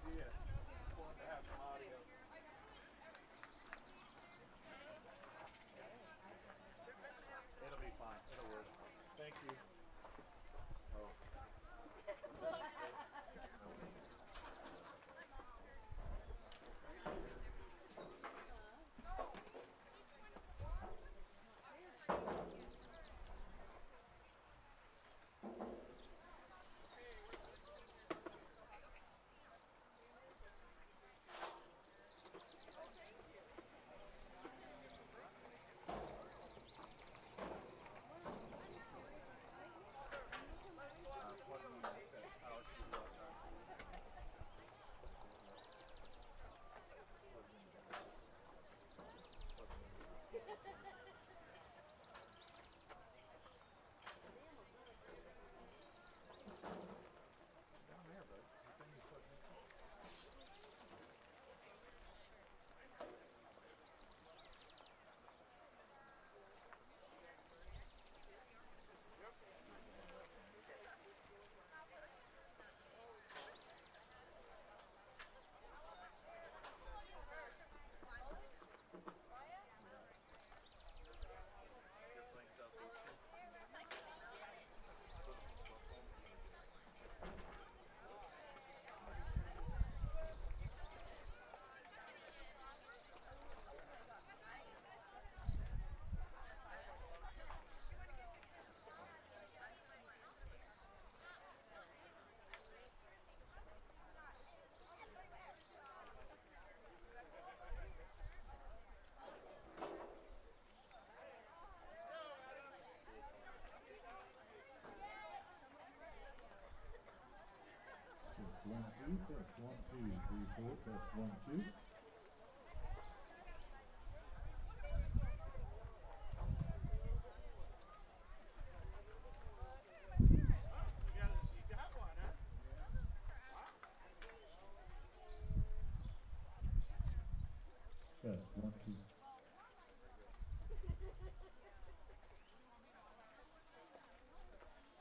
idea. It's fun to have some audio. It'll be fine. It'll work. Thank you. Oh. You're playing Southeastern? One, two, test, 1, 2, 3, 4, test, 1, 2. You got one, huh? Test, 1, 2.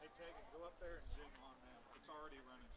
Hey, Tegan, go up there and zoom on now. It's already running.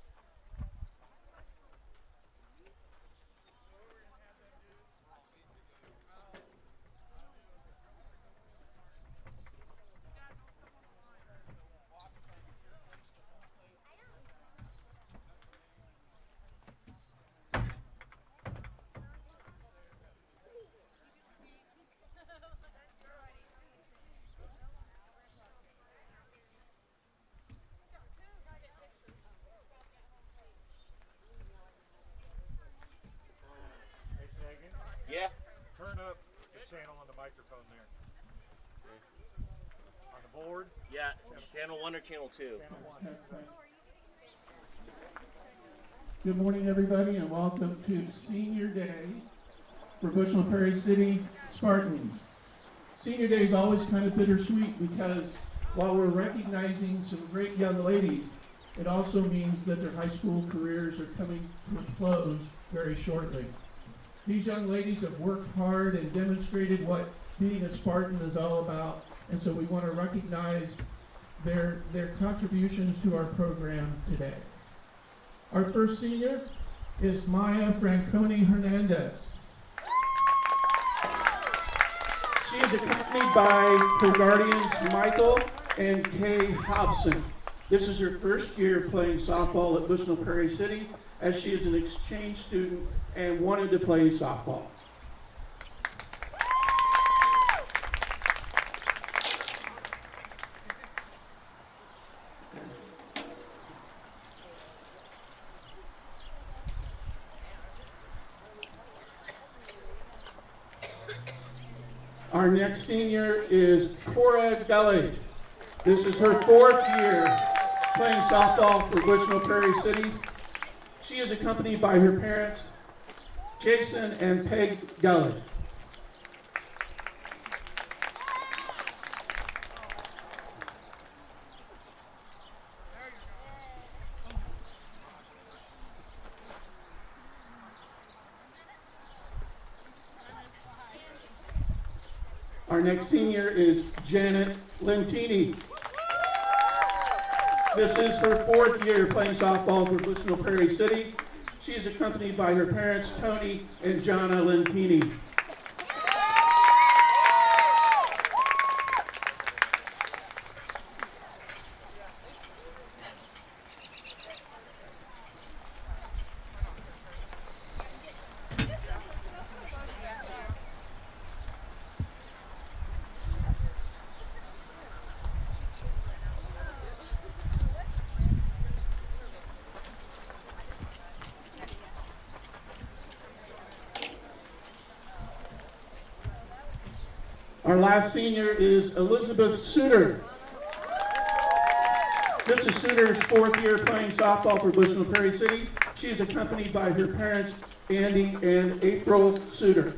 Hey, Tegan, Yeah. turn up the channel on the microphone there. On the board, Yeah. Channel 1 or channel 2? channel 1. That's right. Good morning, everybody, and welcome to Senior Day for Bushnell-Prairie City Spartans. Senior Day is always kind of bittersweet because while we're recognizing some great young ladies, it also means that their high school careers are coming to a close very shortly. These young ladies have worked hard and demonstrated what being a Spartan is all about, and so we want to recognize their contributions to our program today. Our first senior is Maya Franconi Hernandez. She is accompanied by her guardians Michael and Kay Hobson. This is her first year playing softball at Bushnell-Prairie City, as she is an exchange student and wanted to play softball. Our next senior is Cora Gulledge. This is her fourth year playing softball for Bushnell-Prairie City. She is accompanied by her parents, Jason and Peg Gulledge. Our next senior is Janet Lentini. This is her fourth year playing softball for Bushnell-Prairie City. She is accompanied by her parents, Tony and Jonna Lentini. Our last senior is Elizabeth Suter. This is Suter's 4th year playing softball for Bushnell-Prairie City. She is accompanied by her parents, Andy and April Suter.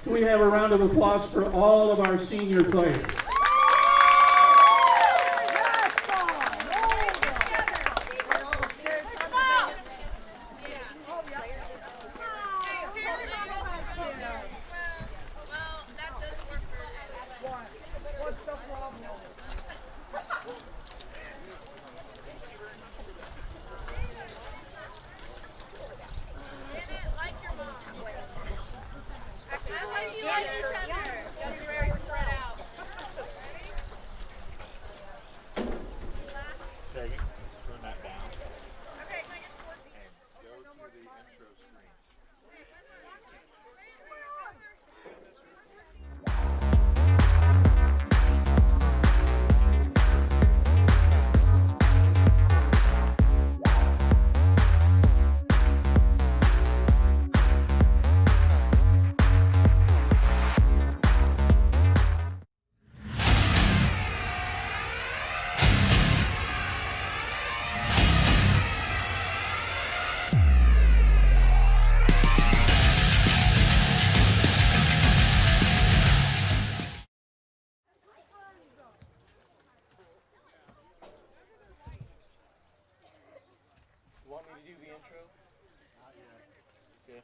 Can we have a round of applause for all of our senior players? Turn that down. Okay, can I get 14? And go to the intro screen. You want me to do the intro? Okay.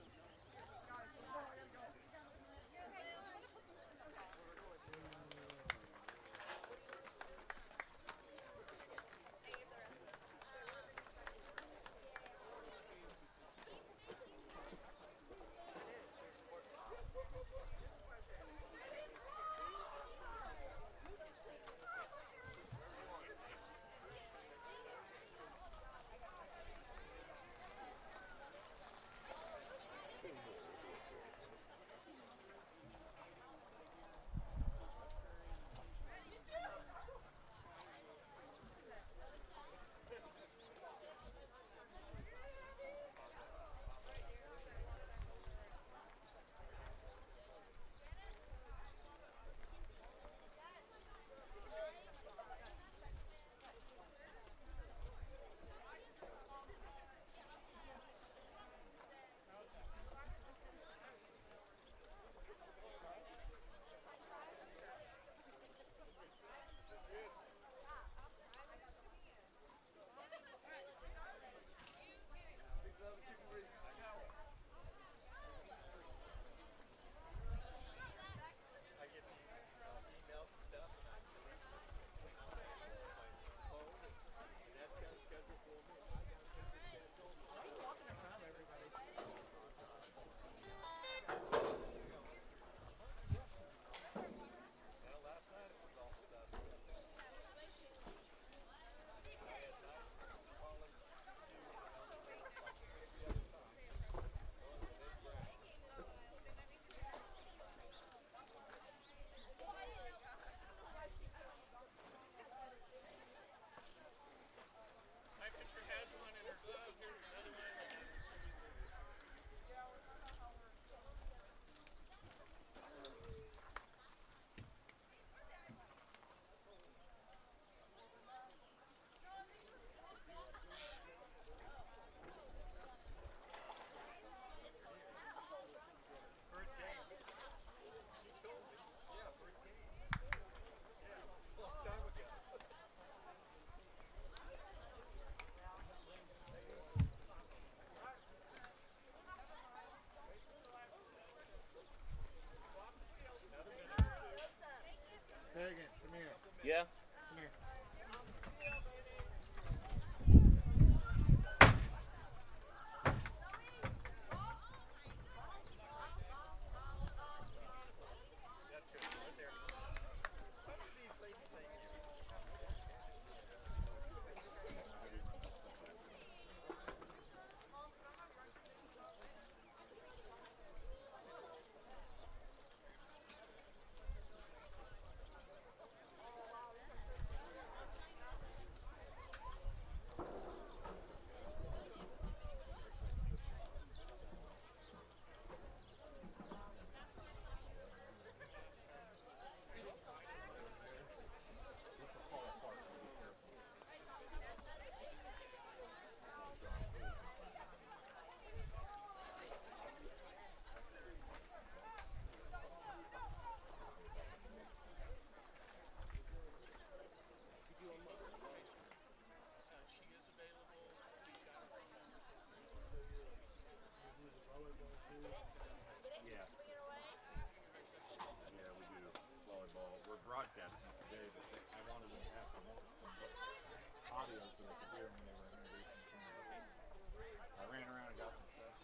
Yeah. Come here. Yeah. Yeah, we do volleyball. We're broadcasting today, but I wanted them to have some audio so they could hear when they were introducing some of the I ran around and got some stuff.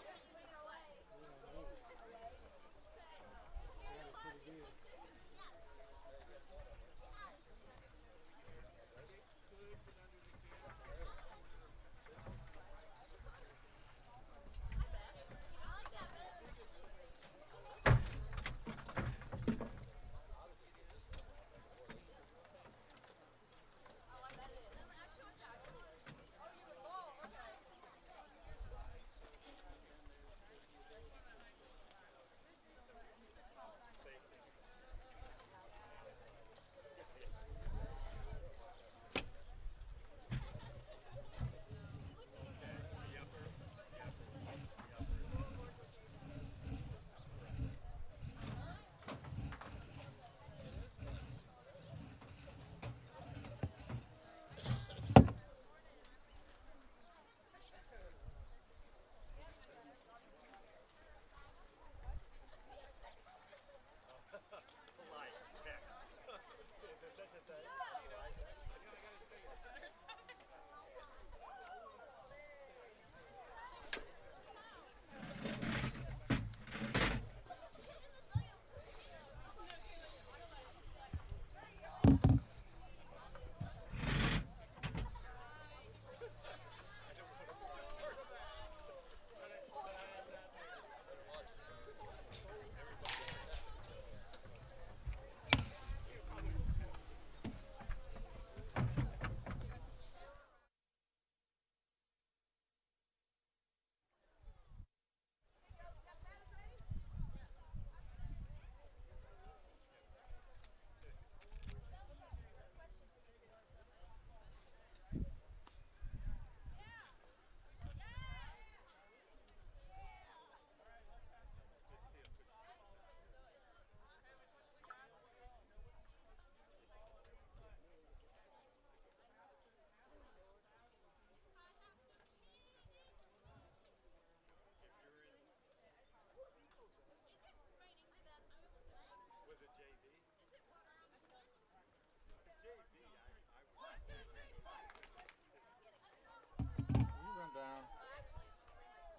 Down,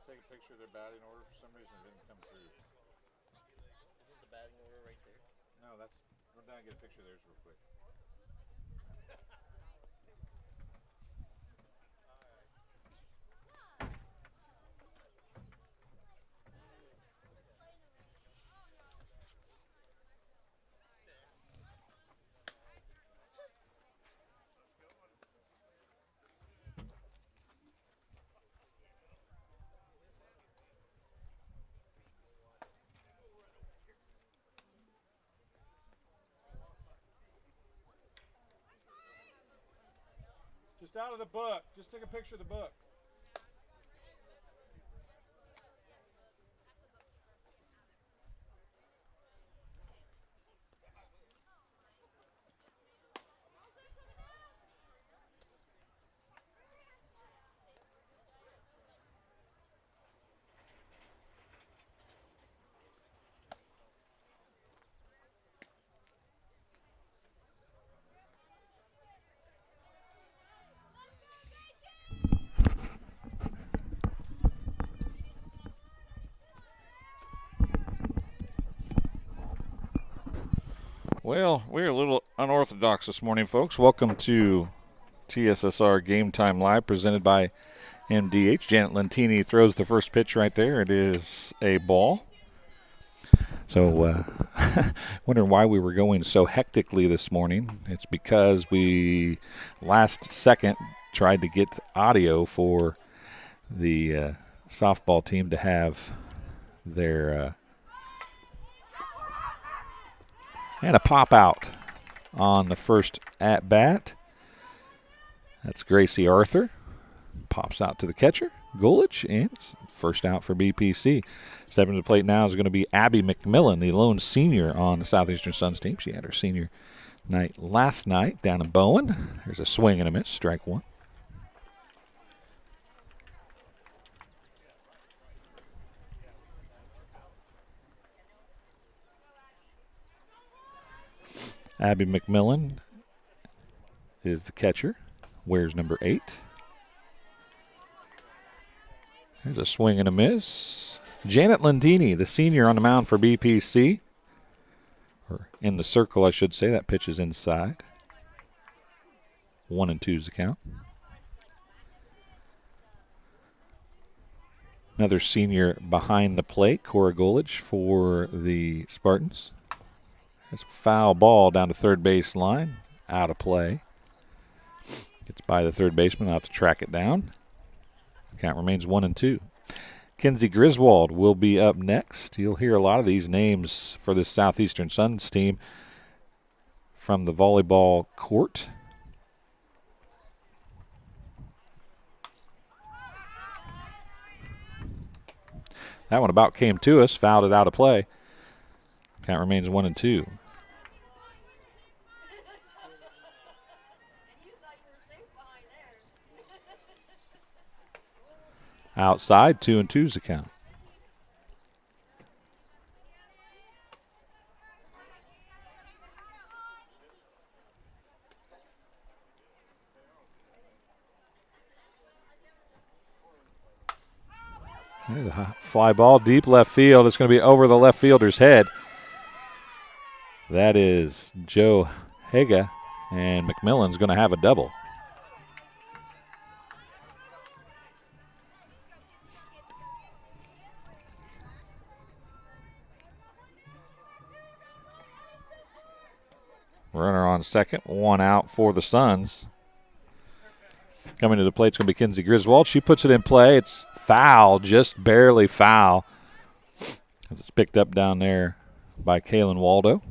take a picture of their batting order. For some reason, it didn't come through. Isn't the batting order right there? No, that's. Run down and get a picture of theirs real quick. Just out of the book. Just take a picture of the book. Well, we're a little unorthodox this morning, folks. Welcome to TSSR Game Time Live, presented by MDH. Janet Lentini throws the first pitch right there. It is a ball. So, wondering why we were going so hectically this morning. It's because we, last second, tried to get audio for the softball team to have their and a pop out on the first at bat. That's Gracie Arthur. Pops out to the catcher, Gulich, and it's first out for BPC. Stepping to the plate now is going to be Abby McMillan, the lone senior on the Southeastern Suns team. She had her senior night last night down in Bowen. There's a swing and a miss, strike one. Abby McMillan is the catcher, wears number 8. There's a swing and a miss. Janet Lentini, the senior on the mound for BPC, or in the circle, I should say. That pitch is inside. 1-2 is the count. Another senior behind the plate, Cora Golich for the Spartans. There's a foul ball down to third base line, out of play. Gets by the third baseman, I'll have to track it down. Count remains 1-2. Kinsey Griswold will be up next. You'll hear a lot of these names for this Southeastern Suns team from the volleyball court. That one about came to us, fouled it out of play. Count remains 1-2. Outside, 2-2 is the count. There's a fly ball, deep left field. It's going to be over the left fielder's head. That is Joe Haga, and McMillan's going to have a double. Runner on second, one out for the Suns. Coming to the plate is going to be Kinsey Griswold. She puts it in play. It's foul, just barely foul. It's picked up down there by Kaylin Waldo.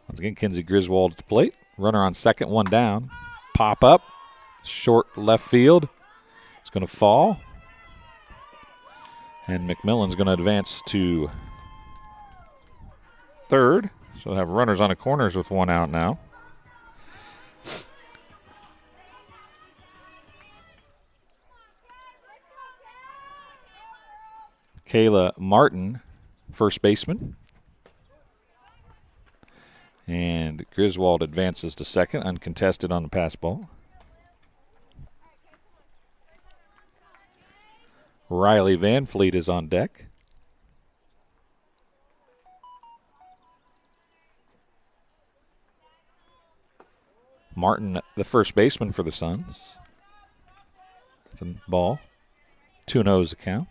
Once again, Kinsey Griswold at the plate. Runner on second, one down. Pop up, short left field. It's going to fall. And McMillan's going to advance to third. So we'll have runners on the corners with one out now. Kayla Martin, first baseman. And Griswold advances to second, uncontested on the pass ball. Riley Van Fleet is on deck. Martin, the first baseman for the Suns. That's a ball. 2-0 is the count.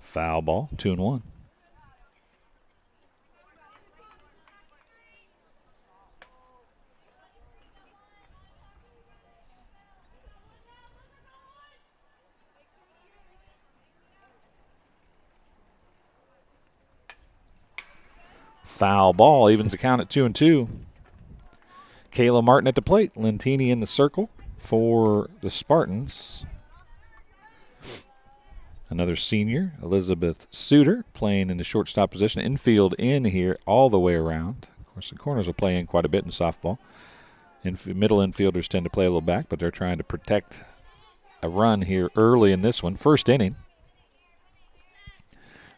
Foul ball, 2-1. Foul ball, evens the count at 2-2. Kayla Martin at the plate. Lentini in the circle for the Spartans. Another senior, Elizabeth Suter, playing in the shortstop position. Infield in here all the way around. Of course, the corners will play in quite a bit in softball. Middle infielders tend to play a little back, but they're trying to protect a run here early in this one. First inning.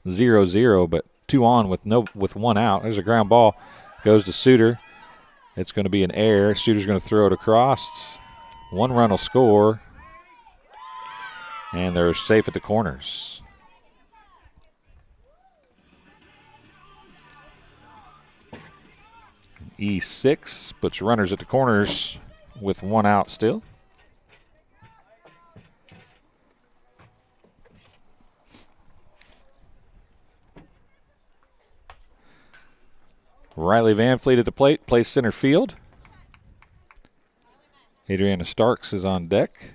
0-0, but 2 on with one out. There's a ground ball. Goes to Suter. It's going to be an error. Suter's going to throw it across. 1 run will score. And they're safe at the corners. E6 puts runners at the corners with 1 out still. Riley Van Fleet at the plate, plays center field. Adriana Starks is on deck.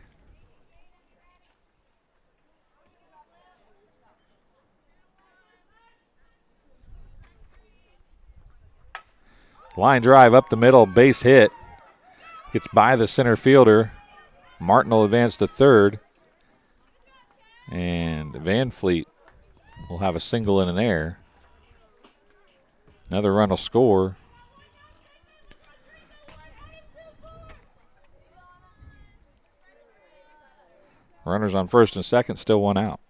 Line drive up the middle, base hit. Gets by the center fielder. Martin will advance to third. And Van Fleet will have a single and an error. Another run will score. Runners on first and second, still 1 out.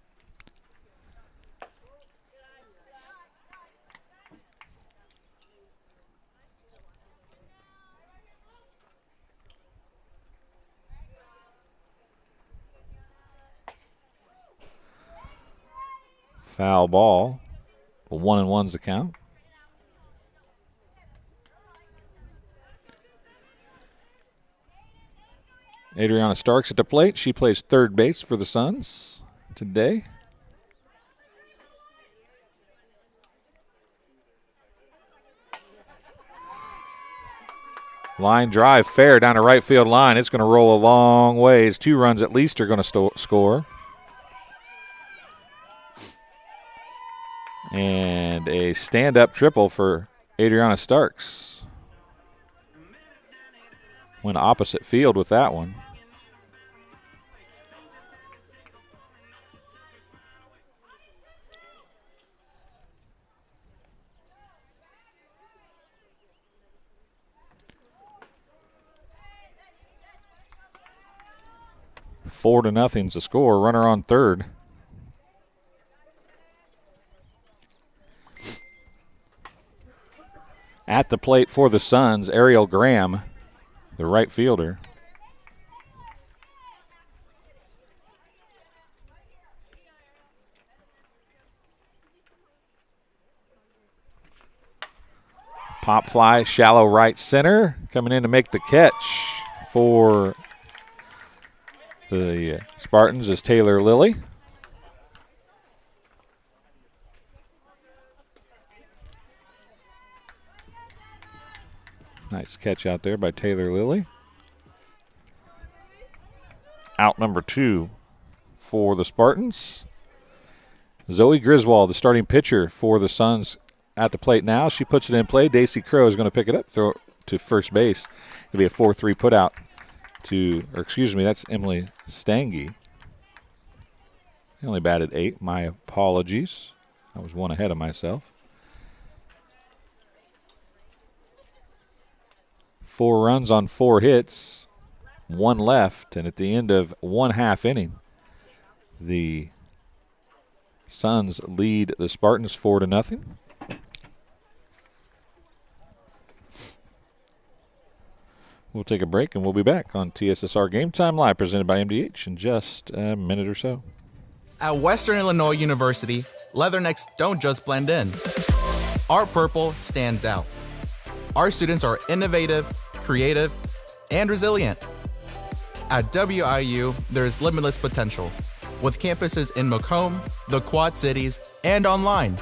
Foul ball. 1-1's the count. Adriana Starks at the plate. She plays third base for the Suns today. Line drive fair down the right field line. It's going to roll a long ways. 2 runs at least are going to score. And a stand-up triple for Adriana Starks. Went opposite field with that one. Four to nothing's the score. Runner on third. At the plate for the Suns, Ariel Graham, the right fielder. Pop fly, shallow right center. Coming in to make the catch for the Spartans is Taylor Lilly. Nice catch out there by Taylor Lilly. Out number 2 for the Spartans. Zoe Griswold, the starting pitcher for the Suns, at the plate now. She puts it in play. Daisy Crow is going to pick it up, throw it to first base. It'll be a 4-3 put out to, or excuse me, that's Emily Stange. He only batted 8. My apologies. I was 1 ahead of myself. 4 runs on 4 hits, 1 left, and at the end of 1/2 inning, the Suns lead the Spartans 4-0. We'll take a break, and we'll be back on TSSR Game Time Live, presented by MDH, in just a minute or so. At Western Illinois University, leathernecks don't just blend in. Our purple stands out. Our students are innovative, creative, and resilient. At WIU, there's limitless potential, with campuses in Macomb, the Quad Cities, and online.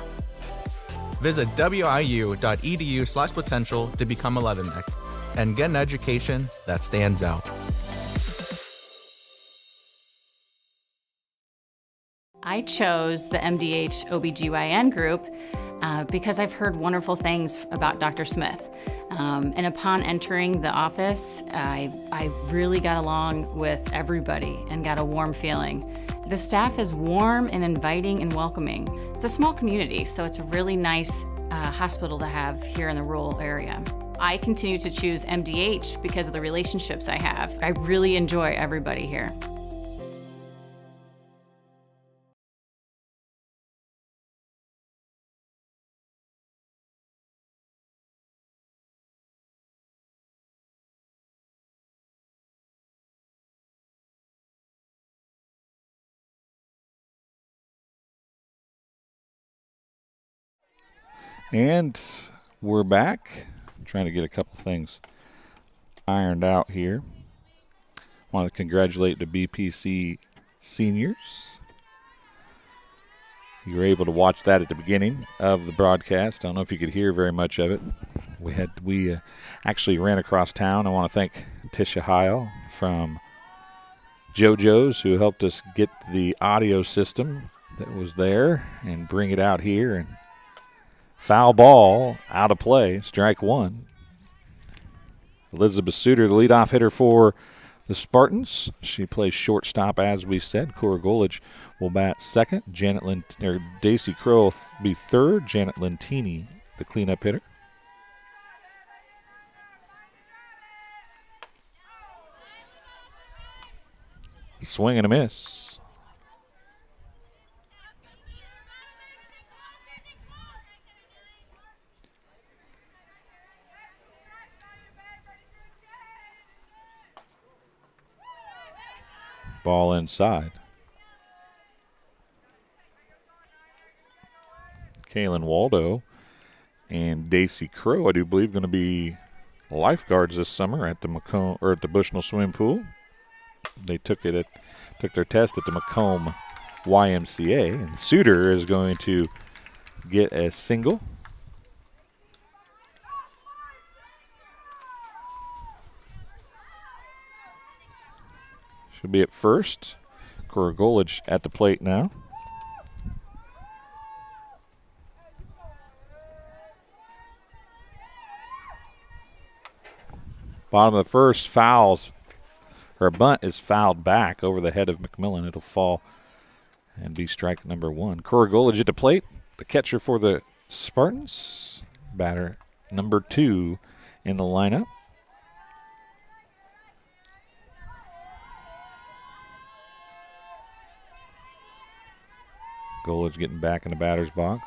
Visit wiu.edu/potential to become a leatherneck and get an education that stands out. I chose the MDH OBGYN group because I've heard wonderful things about Dr. Smith. And upon entering the office, I really got along with everybody and got a warm feeling. The staff is warm and inviting and welcoming. It's a small community, so it's a really nice hospital to have here in the rural area. I continue to choose MDH because of the relationships I have. I really enjoy everybody here. And we're back. I'm trying to get a couple things ironed out here. Want to congratulate the BPC seniors. You were able to watch that at the beginning of the broadcast. I don't know if you could hear very much of it. We actually ran across town. I want to thank Tisha Heil from JoJo's who helped us get the audio system that was there and bring it out here. And foul ball out of play, strike one. Elizabeth Suter, the leadoff hitter for the Spartans. She plays shortstop, as we said. Cora Golage will bat second. Daisy Crow will be third. Janet Lentini, the cleanup hitter. Swing and a miss. Ball inside. Kaylin Waldo and Daisy Crow, I do believe, going to be lifeguards this summer at the Macomb or at the Bushnell swimming pool. They took their test at the Macomb YMCA, and Suter is going to get a single. She'll be at first. Cora Golage at the plate now. Bottom of the first, fouls. Her bunt is fouled back over the head of McMillan. It'll fall and be strike number one. Cora Golage at the plate. The catcher for the Spartans. Batter number 2 in the lineup. Golage getting back in the batter's box.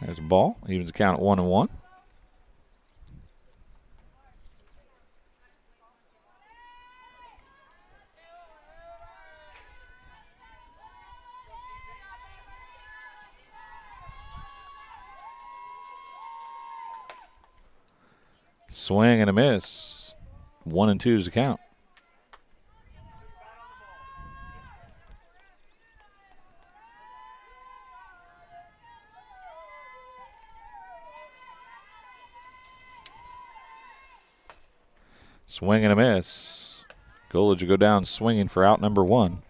There's a ball. Evens the count at 1-1. Swing and a miss. 1-2 is the count. Swing and a miss. Golage will go down swinging for out number 1.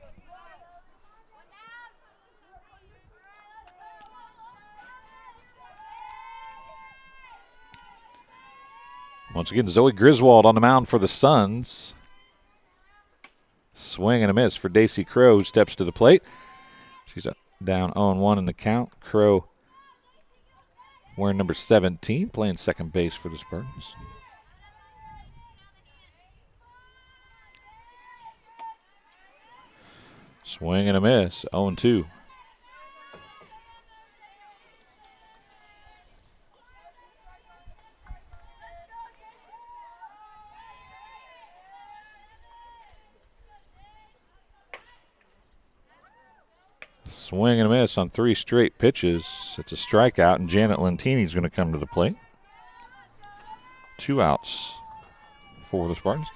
Once again, Zoe Griswold on the mound for the Suns. Swing and a miss for Daisy Crow, who steps to the plate. She's down 0-1 in the count. Crow wearing number 17, playing second base for the Spartans. Swing and a miss, 0-2. Swing and a miss on 3 straight pitches. It's a strikeout, and Janet Lentini is going to come to the plate. 2 outs for the Spartans.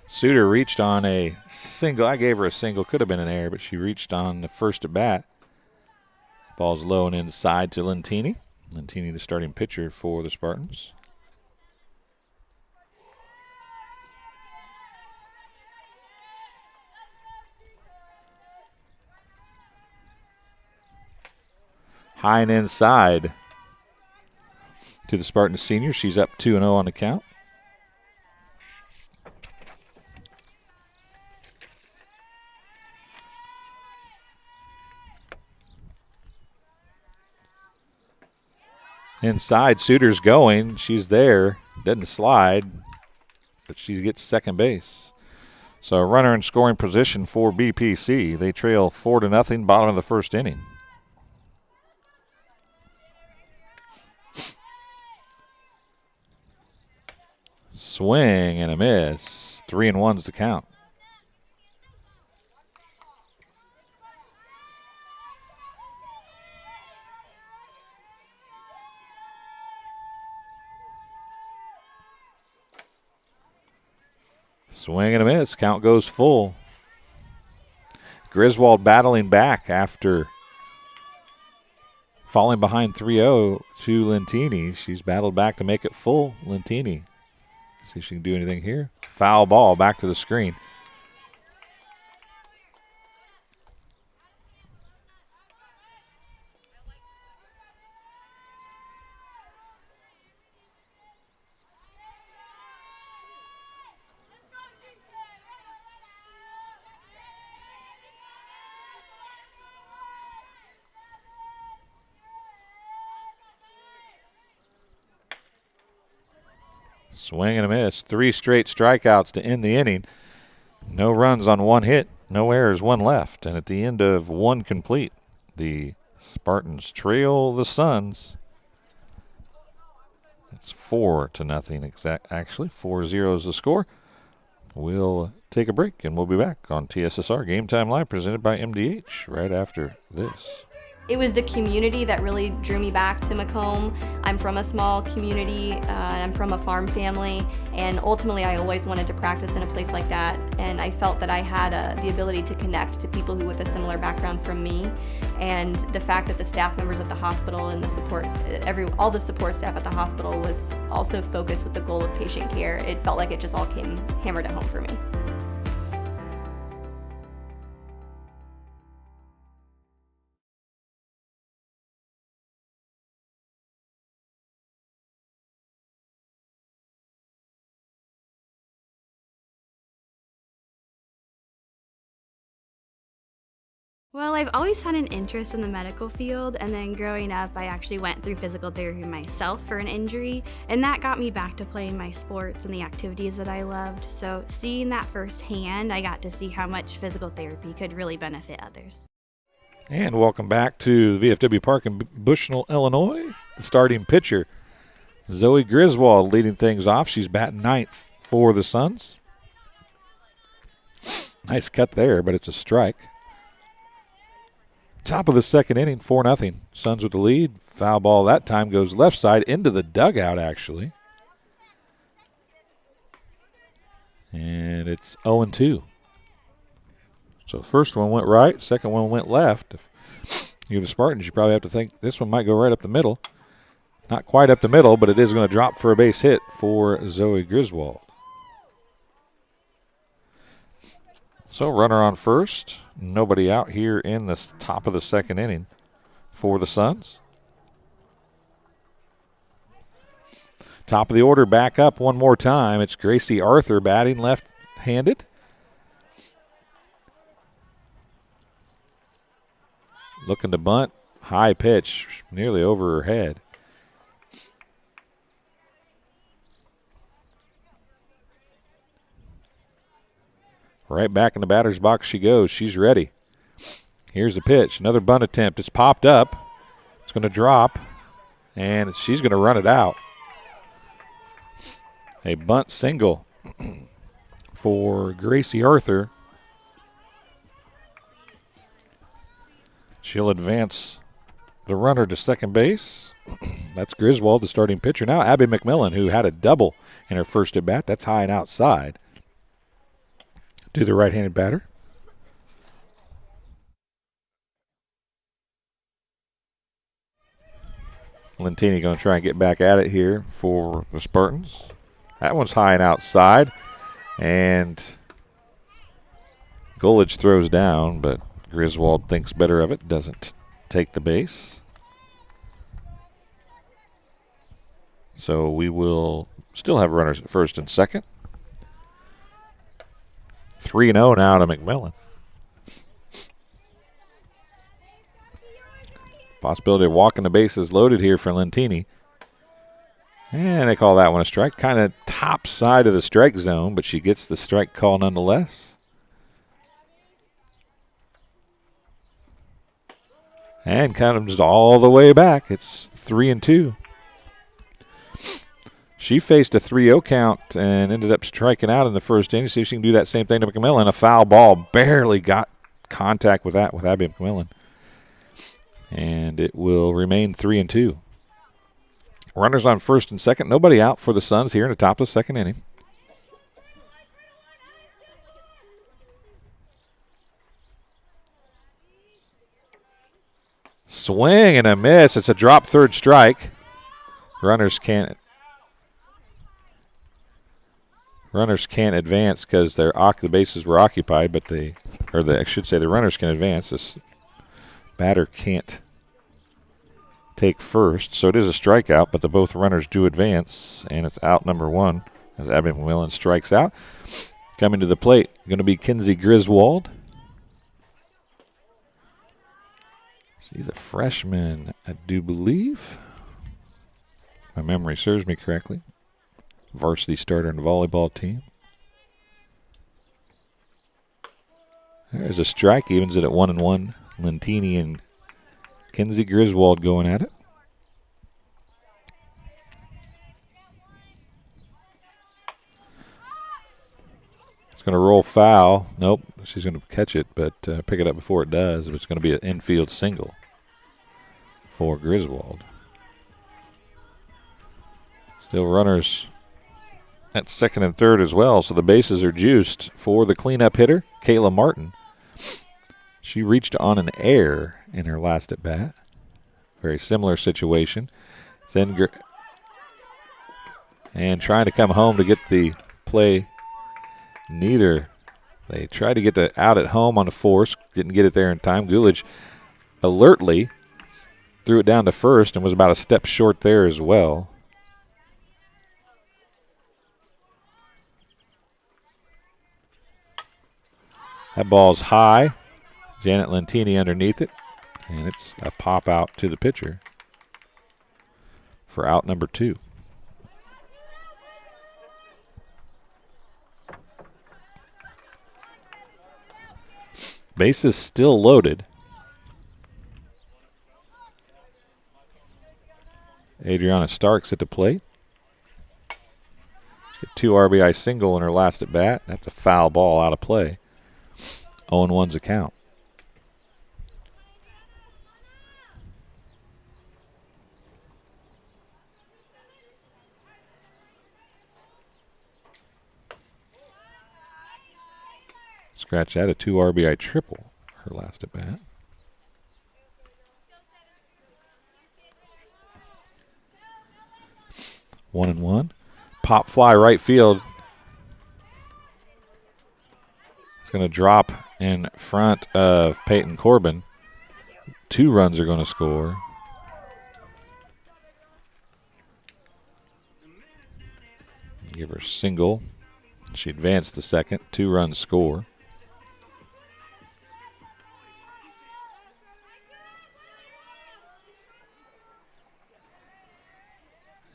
Suter reached on a single. I gave her a single. Could have been an error, but she reached on the first at bat. Ball's low and inside to Lentini. Lentini, the starting pitcher for the Spartans. High and inside to the Spartans senior. She's up 2-0 on the count. Inside, Suter's going. She's there. Doesn't slide, but she gets second base. So a runner in scoring position for BPC. They trail 4-0, bottom of the first inning. Swing and a miss. 3-1's the count. Swing and a miss. Count goes full. Griswold battling back after falling behind 3-0 to Lentini. She's battled back to make it full. Lentini. See if she can do anything here. Foul ball back to the screen. Swing and a miss. 3 straight strikeouts to end the inning. No runs on 1 hit. No errors, 1 left. And at the end of 1 complete, the Spartans trail the Suns. It's 4-0 actually. 4-0 is the score. We'll take a break and we'll be back on TSSR Game Time Live presented by MDH right after this. It was the community that really drew me back to Macomb. I'm from a small community, and I'm from a farm family, and ultimately I always wanted to practice in a place like that, and I felt that I had the ability to connect to people who with a similar background from me, and the fact that the staff members at the hospital and the support, all the support staff at the hospital was also focused with the goal of patient care. It felt like it just all came hammered at home for me. Well, I've always had an interest in the medical field, and then growing up, I actually went through physical therapy myself for an injury, and that got me back to playing my sports and the activities that I loved. So seeing that firsthand, I got to see how much physical therapy could really benefit others. And welcome back to VFW Park in Bushnell, Illinois. The starting pitcher, Zoe Griswold, leading things off. She's batting 9th for the Suns. Nice cut there, but it's a strike. Top of the second inning, 4-0. Suns with the lead. Foul ball that time goes left side into the dugout, actually. And it's 0-2. So the first one went right, second one went left. If you're the Spartans, you probably have to think this one might go right up the middle. Not quite up the middle, but it is going to drop for a base hit for Zoe Griswold. So runner on first. Nobody out here in the top of the second inning for the Suns. Top of the order back up one more time. It's Gracie Arthur batting left-handed. Looking to bunt. High pitch, nearly over her head. Right back in the batter's box she goes. She's ready. Here's the pitch. Another bunt attempt. It's popped up. It's going to drop, and she's going to run it out. A bunt single for Gracie Arthur. She'll advance the runner to second base. That's Griswold, the starting pitcher. Now Abby McMillan, who had a double in her first at bat. That's high and outside. To the right-handed batter. Lentini going to try and get back at it here for the Spartans. That one's high and outside. And Golich throws down, but Griswold thinks better of it, doesn't take the base. So we will still have runners at first and second. 3-0 now to McMillan. Possibility of walking the bases loaded here for Lentini. And they call that one a strike. Kind of top side of the strike zone, but she gets the strike call nonetheless. And comes all the way back. It's 3-2. She faced a 3-0 count and ended up striking out in the first inning. See if she can do that same thing to McMillan. A foul ball. Barely got contact with that with Abby McMillan. And it will remain 3-2. Runners on first and second. Nobody out for the Suns here in the top of the second inning. Swing and a miss. It's a drop third strike. Runners can't advance because the bases were occupied, but the runners can advance. This batter can't take first, so it is a strikeout, but both runners do advance, and it's out number one as Abby McMillan strikes out. Coming to the plate, going to be Kinsey Griswold. She's a freshman, I do believe. My memory serves me correctly. Varsity starter in the volleyball team. There's a strike, evens it at 1-1. Lentini and Kinsey Griswold going at it. It's going to roll foul. Nope, she's going to catch it, but pick it up before it does. But it's going to be an infield single for Griswold. Still runners at second and third as well, so the bases are juiced for the cleanup hitter, Kayla Martin. She reached on an error in her last at bat. Very similar situation. And trying to come home to get the play. Neither. They tried to get the out at home on the force, didn't get it there in time. Gulich alertly threw it down to first and was about a step short there as well. That ball's high. Janet Lentini underneath it. And it's a pop out to the pitcher for out number 2. Bases still loaded. Adriana Starks at the plate. She got 2 RBI single in her last at bat. That's a foul ball out of play. 0-1's a count. Scratch that, a 2 RBI triple, her last at bat. One and one. Pop fly right field. It's going to drop in front of Peyton Corbin. 2 runs are going to score. Give her a single. She advanced to second. 2 runs score.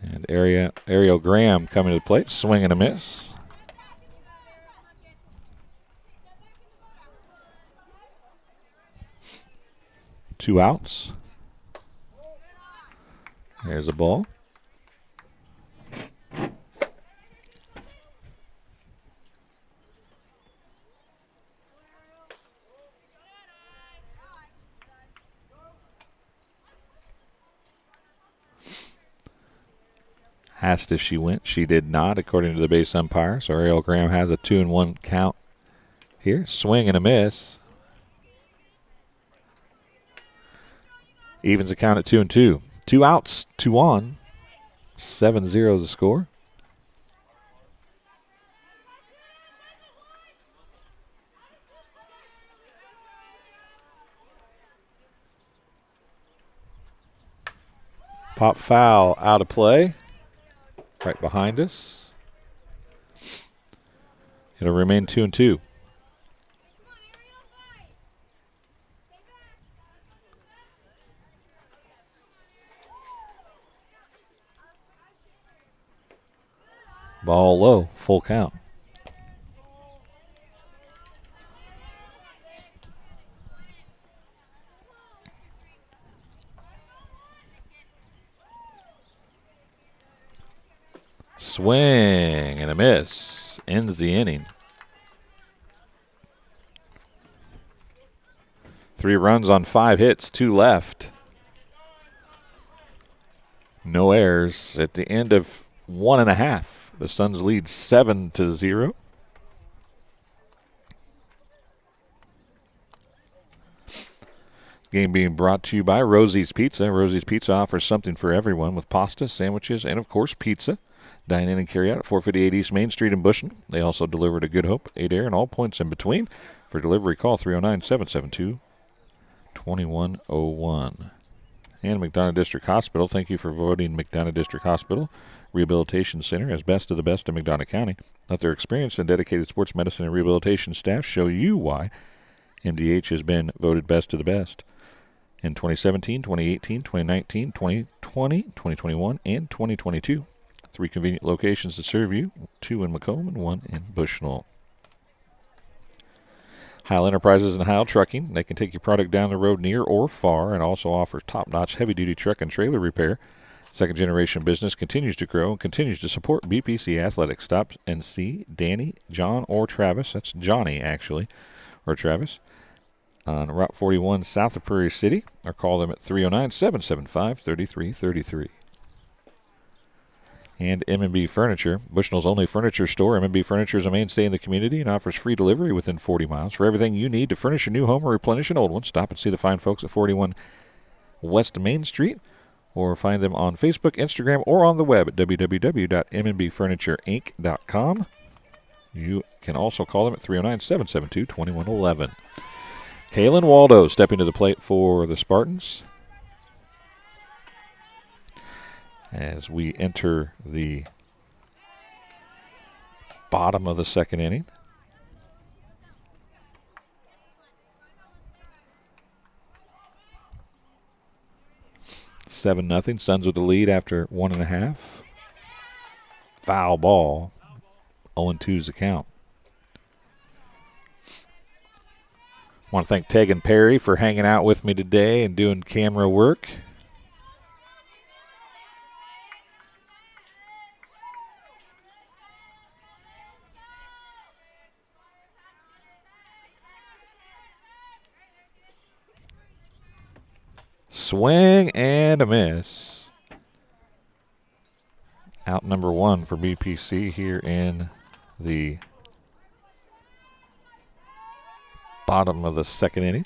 And Ariel Graham coming to the plate, swing and a miss. Two outs. There's a ball. Asked if she went. She did not, according to the base umpire. So Ariel Graham has a 2-1 count here. Swing and a miss. Evens the count at 2-2. 2 outs, 2 on. 7-0 the score. Pop foul out of play. Right behind us. It'll remain 2-2. Ball low, full count. Swing and a miss. Ends the inning. 3 runs on 5 hits, 2 left. No errors at the end of 1.5. The Suns lead 7-0. Game being brought to you by Rosie's Pizza. Rosie's Pizza offers something for everyone with pasta, sandwiches, and, of course, pizza. Dine in and carry out at 458 East Main Street in Bushnell. They also deliver to Good Hope, Adair, and all points in between. For delivery, call 309-772-2101. And McDonough District Hospital, thank you for voting McDonough District Hospital Rehabilitation Center as best of the best in McDonough County. Let their experienced and dedicated sports medicine and rehabilitation staff show you why MDH has been voted best of the best in 2017, 2018, 2019, 2020, 2021, and 2022. 3 convenient locations to serve you, 2 in Macomb and 1 in Bushnell. Heil Enterprises and Heil Trucking. They can take your product down the road near or far and also offers top-notch heavy-duty truck and trailer repair. Second-generation business continues to grow and continues to support BPC Athletics. Stop and see Danny, John, or Travis. That's Johnny, actually, or Travis, on Route 41 south of Prairie City, or call them at 309-775-3333. And M&B Furniture, Bushnell's only furniture store. M&B Furniture is a mainstay in the community and offers free delivery within 40 miles. For everything you need to furnish a new home or replenish an old one, stop and see the fine folks at 41 West Main Street, or find them on Facebook, Instagram, or on the web at www.mbfurnitureinc.com. You can also call them at 309-772-2111. Kaylin Waldo stepping to the plate for the Spartans as we enter the bottom of the second inning. Seven nothing. Suns with the lead after 1.5. Foul ball. 0-2 is the count. I want to thank Tegan Perry for hanging out with me today and doing camera work. Swing and a miss. Out number 1 for BPC here in the bottom of the second inning.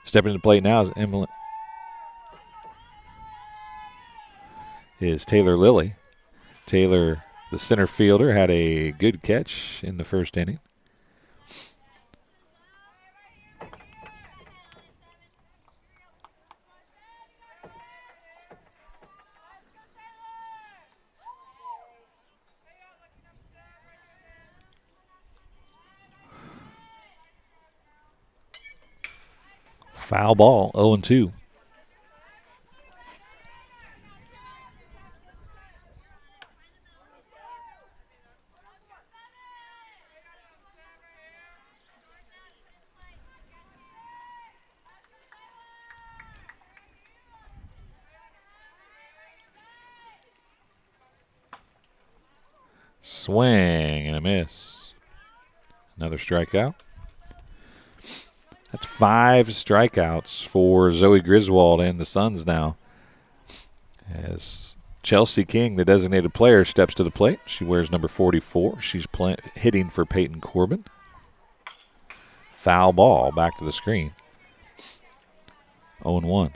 Stepping to the plate now is Taylor Lilly. Taylor, the center fielder, had a good catch in the first inning. Foul ball, 0-2. Swing and a miss. Another strikeout. That's 5 strikeouts for Zoe Griswold and the Suns now. As Chelsea King, the designated player, steps to the plate. She wears number 44. She's hitting for Peyton Corbin. Foul ball back to the screen. 0-1.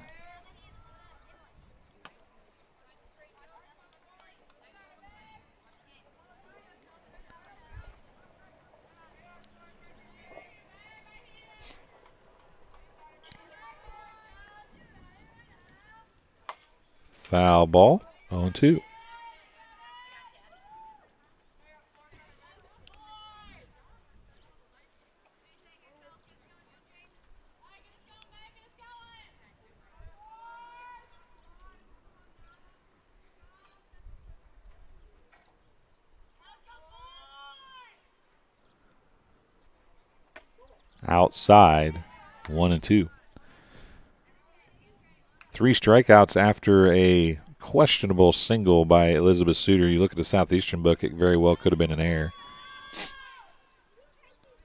Foul ball, 0-2. Outside, 1-2. 3 strikeouts after a questionable single by Elizabeth Suter. You look at the Southeastern book, it very well could have been an error.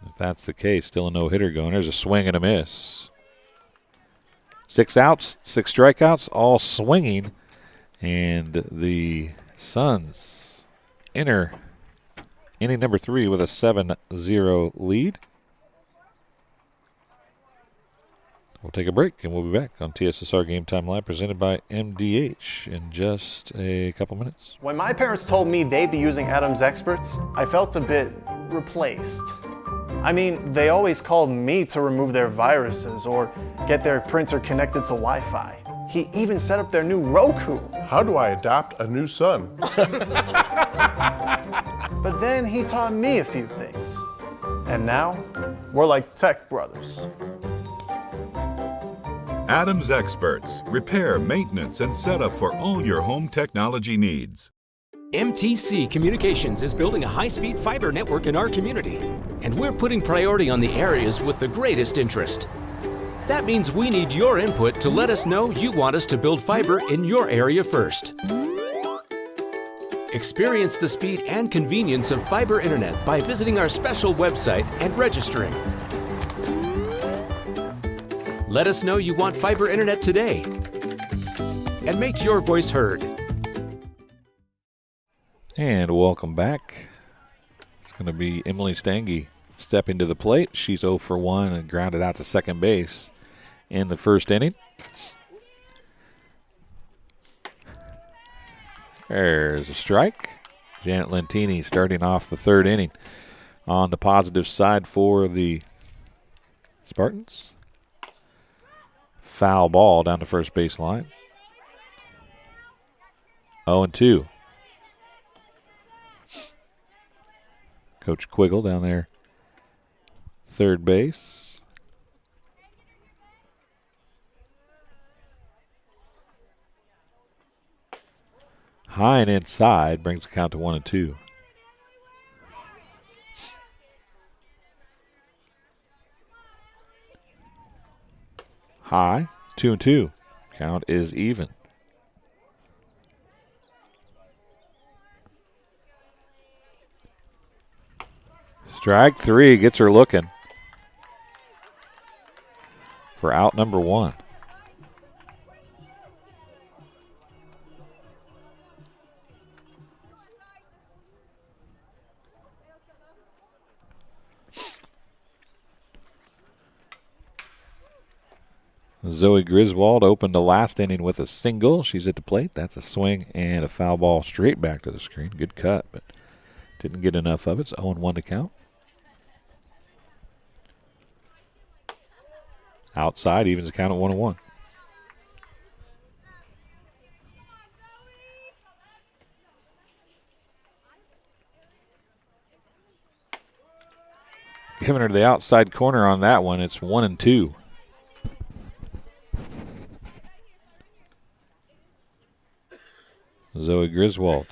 If that's the case, still a no-hitter going. There's a swing and a miss. 6 outs, 6 strikeouts, all swinging. And the Suns enter inning number 3 with a 7-0 lead. We'll take a break, and we'll be back on TSSR Game Time Live, presented by MDH, in just a couple minutes. When my parents told me they'd be using Adam's Experts, I felt a bit replaced. I mean, they always called me to remove their viruses or get their printer connected to Wi-Fi. He even set up their new Roku. How do I adopt a new son? But then he taught me a few things. And now, we're like tech brothers. Adam's Experts. Repair, maintenance, and setup for all your home technology needs. MTC Communications is building a high-speed fiber network in our community, and we're putting priority on the areas with the greatest interest. That means we need your input to let us know you want us to build fiber in your area first. Experience the speed and convenience of fiber internet by visiting our special website and registering. Let us know you want fiber internet today and make your voice heard. And welcome back. It's going to be Emily Stange stepping to the plate. She's 0 for 1 and grounded out to second base in the first inning. There's a strike. Janet Lentini starting off the third inning on the positive side for the Spartans. Foul ball down the first base line. 0-2. Coach Quiggle down there, third base. High and inside brings the count to 1-2. High, 2-2. Count is even. Strike three, gets her looking for out number one. Zoe Griswold opened the last inning with a single. She's at the plate. That's a swing and a foul ball straight back to the screen. Good cut, but didn't get enough of it. It's 0-1 to count. Outside evens the count at 1-1. Giving her the outside corner on that one. It's 1-2. Zoe Griswold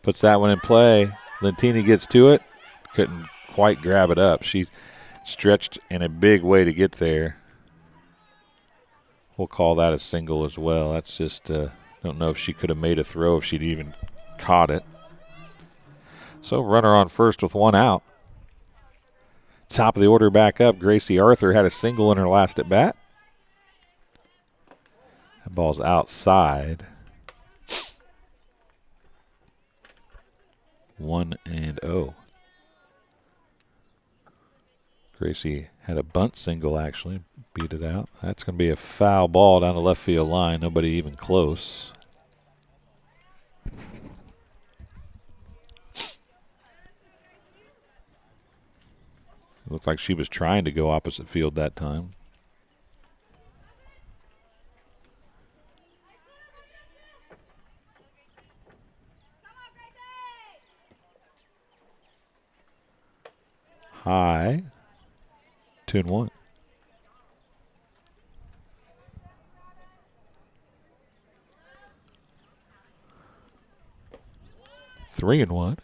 puts that one in play. Lentini gets to it. Couldn't quite grab it up. She stretched in a big way to get there. We'll call that a single as well. That's just, don't know if she could have made a throw if she'd even caught it. So runner on first with one out. Top of the order back up. Gracie Arthur had a single in her last at bat. That ball's outside. 1-0. Gracie had a bunt single, actually. Beat it out. That's going to be a foul ball down the left field line. Nobody even close. Looked like she was trying to go opposite field that time. High. 2-1. Three and one.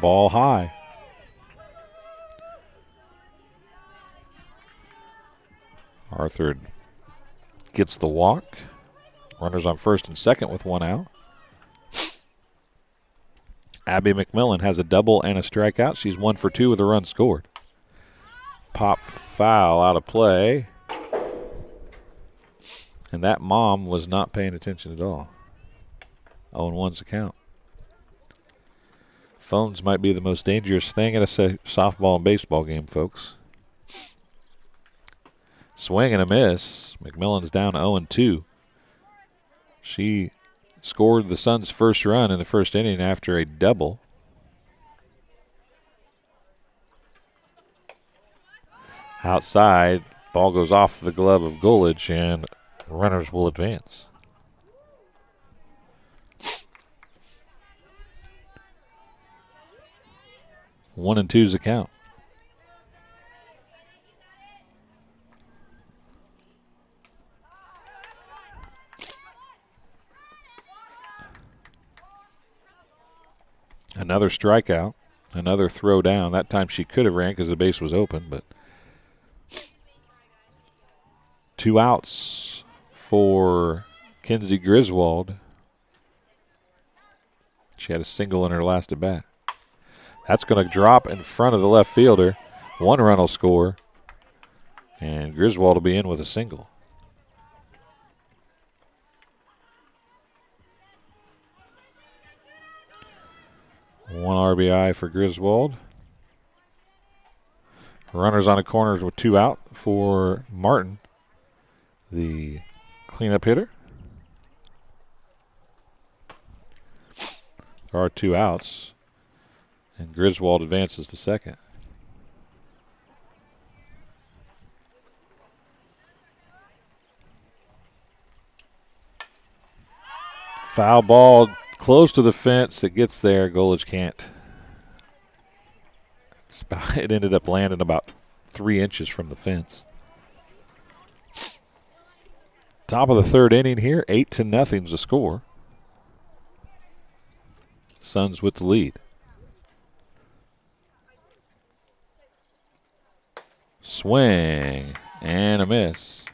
Ball high. Arthur gets the walk. Runners on first and second with one out. Abby McMillan has a double and a strikeout. She's 1 for 2 with a run scored. Pop foul out of play. And that mom was not paying attention at all. 0-1's the count. Phones might be the most dangerous thing at a softball and baseball game, folks. Swing and a miss. McMillan's down 0-2. She scored the Suns' first run in the first inning after a double. Outside, ball goes off the glove of Golage, and runners will advance. One and two's the count. Another strikeout, another throw down. That time she could have ran because the base was open, but 2 outs for Kinsey Griswold. She had a single in her last at bat. That's going to drop in front of the left fielder. 1 run will score, and Griswold will be in with a single. One RBI for Griswold. Runners on the corners with 2 out for Martin, the cleanup hitter. There are 2 outs, and Griswold advances to second. Foul ball close to the fence. It gets there. Golage can't. It ended up landing about 3 inches from the fence. Top of the third inning here. 8-0's the score. Suns with the lead. Swing and a miss.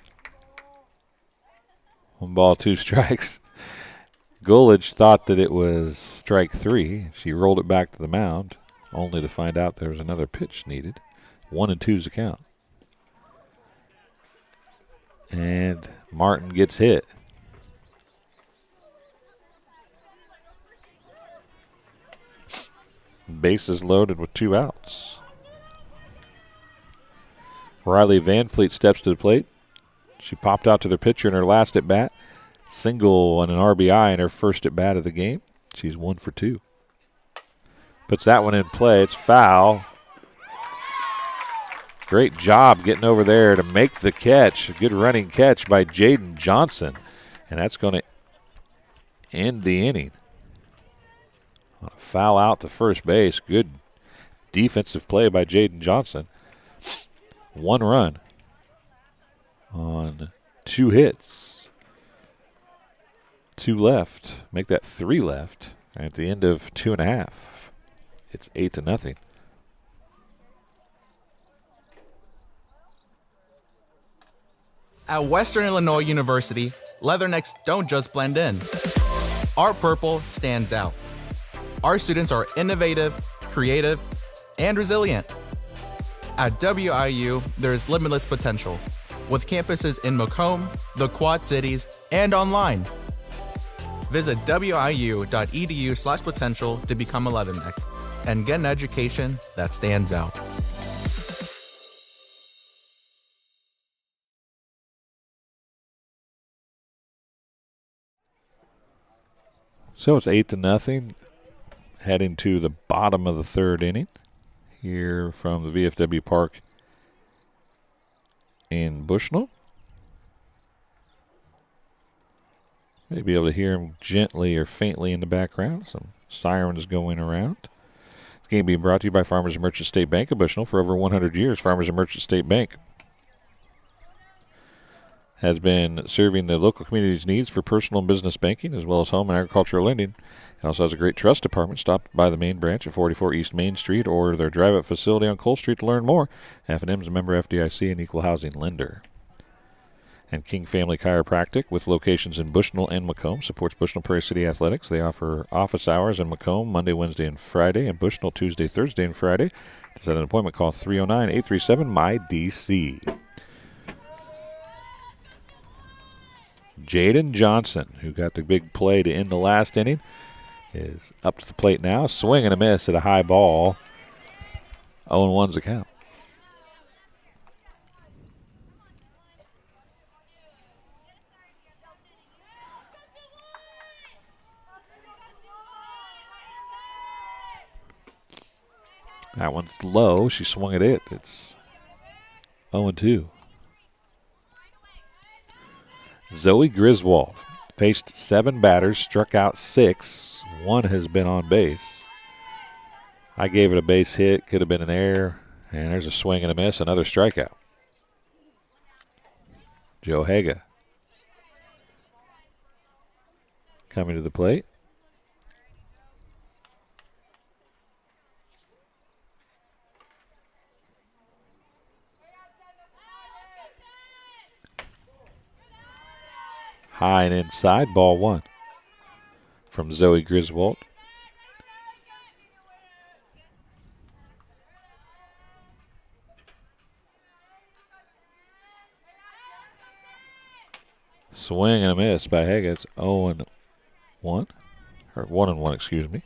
1 ball, 2 strikes. Golage thought that it was strike 3. She rolled it back to the mound, only to find out there was another pitch needed. 1-2's the count. And Martin gets hit. Bases loaded with 2 outs. Riley Van Fleet steps to the plate. She popped out to the pitcher in her last at bat. Single and an RBI in her first at bat of the game. She's 1 for 2. Puts that one in play. It's foul. Great job getting over there to make the catch. A good running catch by Jaden Johnson. And that's going to end the inning. On a foul out to first base. Good defensive play by Jaden Johnson. 1 run on 2 hits. 2 left. Make that 3 left. And at the end of 2.5, it's 8-0. At Western Illinois University, leathernecks don't just blend in. Our purple stands out. Our students are innovative, creative, and resilient. At WIU, there's limitless potential, with campuses in Macomb, the Quad Cities, and online. Visit wiu.edu/potential to become a leatherneck and get an education that stands out. So it's 8-0, heading to the bottom of the third inning here from the VFW Park in Bushnell. Maybe able to hear them gently or faintly in the background. Some sirens going around. This game being brought to you by Farmers and Merchant State Bank of Bushnell. For over 100 years, Farmers and Merchant State Bank has been serving the local community's needs for personal and business banking, as well as home and agricultural lending. It also has a great trust department. Stop by the main branch at 44 East Main Street or their drive-up facility on Cole Street to learn more. F&M is a member FDIC and equal housing lender. And King Family Chiropractic, with locations in Bushnell and Macomb, supports Bushnell-Prairie City Athletics. They offer office hours in Macomb Monday, Wednesday, and Friday, and Bushnell Tuesday, Thursday, and Friday. To set an appointment, call 309-837-MY-DC. Jaden Johnson, who got the big play to end the last inning, is up to the plate now. Swing and a miss at a high ball. 0-1's the count. That one's low. She swung at it. It's 0-2. Zoe Griswold faced 7 batters, struck out 6. 1 has been on base. I gave it a base hit. Could have been an error. And there's a swing and a miss. Another strikeout. Joe Haga coming to the plate. High and inside, ball 1 from Zoe Griswold. Swing and a miss by Haga. It's 0-1. Or 1-1, excuse me.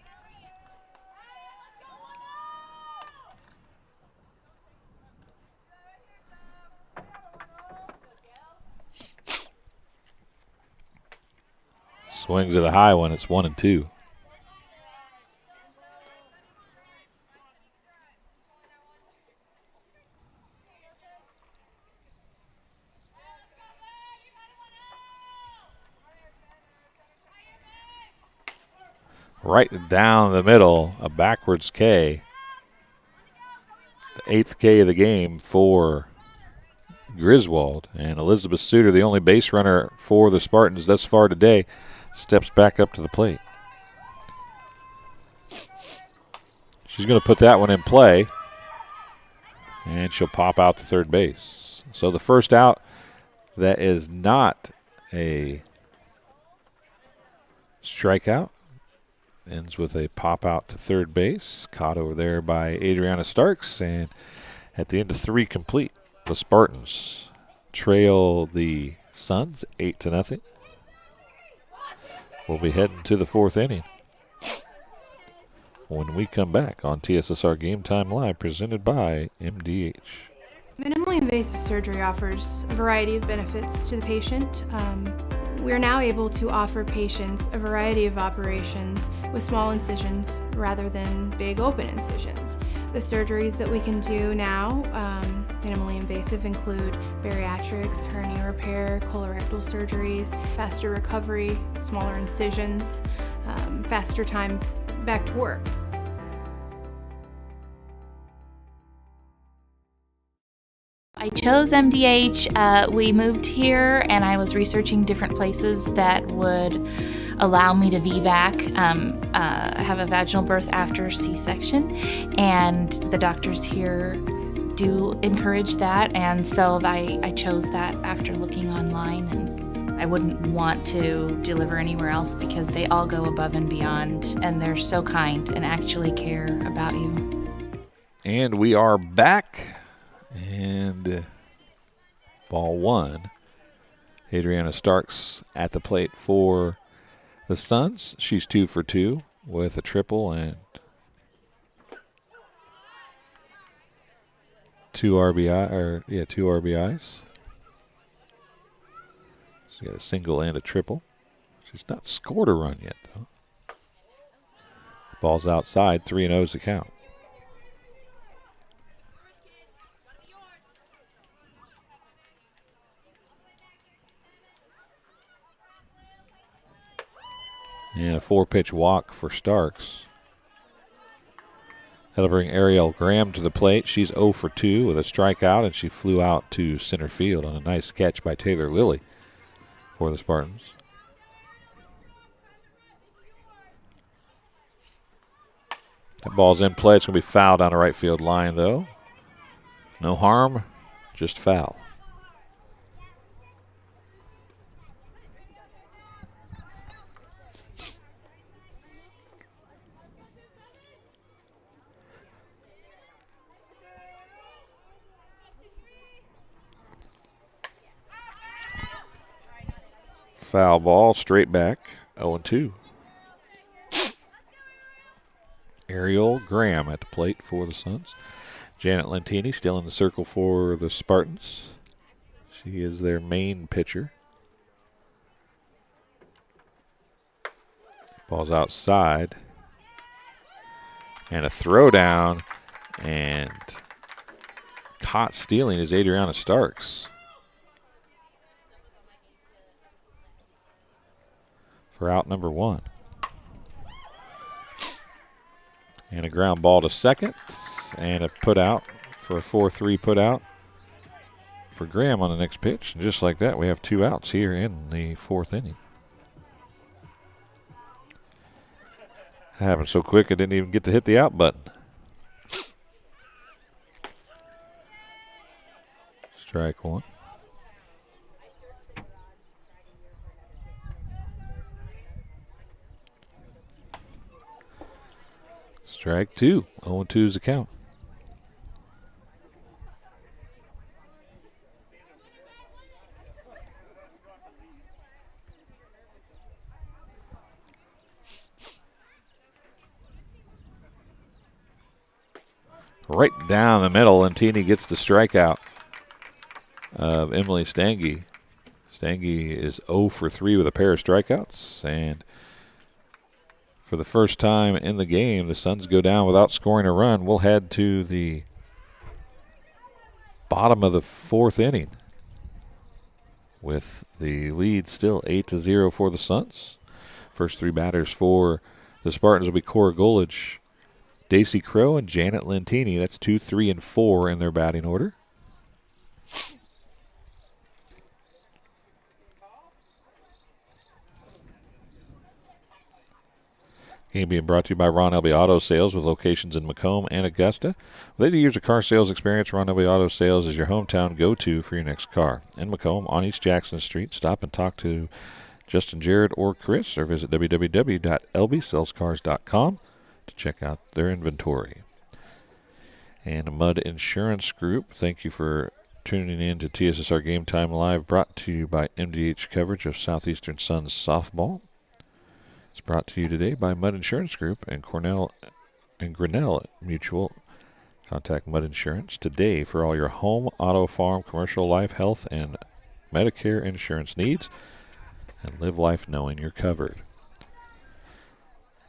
Swings at a high one. It's 1-2. Right down the middle, a backwards K. The 8th K of the game for Griswold. And Elizabeth Suter, the only base runner for the Spartans thus far today, steps back up to the plate. She's going to put that one in play. And she'll pop out to third base. So the first out that is not a strikeout ends with a pop out to third base. Caught over there by Adriana Starks. And at the end of 3 complete, the Spartans trail the Suns 8-0. We'll be heading to the 4th inning when we come back on TSSR Game Time Live, presented by MDH. Minimally invasive surgery offers a variety of benefits to the patient. We're now able to offer patients a variety of operations with small incisions rather than big open incisions. The surgeries that we can do now, minimally invasive, include bariatrics, hernia repair, colorectal surgeries, faster recovery, smaller incisions, faster time back to work. I chose MDH. We moved here and I was researching different places that would allow me to VBAC, have a vaginal birth after C-section, and the doctors here do encourage that, and so I chose that after looking online, and I wouldn't want to deliver anywhere else because they all go above and beyond, and they're so kind and actually care about you. And we are back. And ball 1. Adriana Starks at the plate for the Suns. She's 2 for 2 with a triple and 2 RBIs. She's got a single and a triple. She's not scored a run yet, though. Ball's outside, 3-0's the count. And a 4-pitch walk for Starks. That'll bring Ariel Graham to the plate. She's 0 for 2 with a strikeout, and she flew out to center field on a nice catch by Taylor Lilly for the Spartans. That ball's in play. It's going to be fouled down the right field line, though. No harm, just foul. Foul ball, straight back, 0-2. Ariel Graham at the plate for the Suns. Janet Lentini still in the circle for the Spartans. She is their main pitcher. Ball's outside. And a throwdown. And caught stealing is Adriana Starks. For out number 1. And a ground ball to second. And a put out for a 4-3 put out for Graham on the next pitch. And just like that, we have 2 outs here in the 4th inning. Happened so quick I didn't even get to hit the out button. Strike 1. Strike 2. 0-2 is the count. Right down the middle, and Lentini gets the strikeout of Emily Stange. Stange is 0 for 3 with a pair of strikeouts, and for the first time in the game, the Suns go down without scoring a run. We'll head to the bottom of the 4th inning with the lead still 8-0 for the Suns. First 3 batters for the Spartans will be Cora Golich, Daisy Crow, and Janet Lentini. That's 2, 3, and 4 in their batting order. Game being brought to you by Ron Elby Auto Sales with locations in Macomb and Augusta. With 80 years of car sales experience, Ron Elby Auto Sales is your hometown go-to for your next car. In Macomb, on East Jackson Street, stop and talk to Justin, Jared, or Chris, or visit www.lbsalescars.com to check out their inventory. And Mudd Insurance Group, thank you for tuning in to TSSR Game Time Live, brought to you by MDH coverage of Southeastern Suns softball. It's brought to you today by Mudd Insurance Group and Cornell and Grinnell Mutual. Contact Mudd Insurance today for all your home, auto, farm, commercial, life, health, and Medicare insurance needs, and live life knowing you're covered.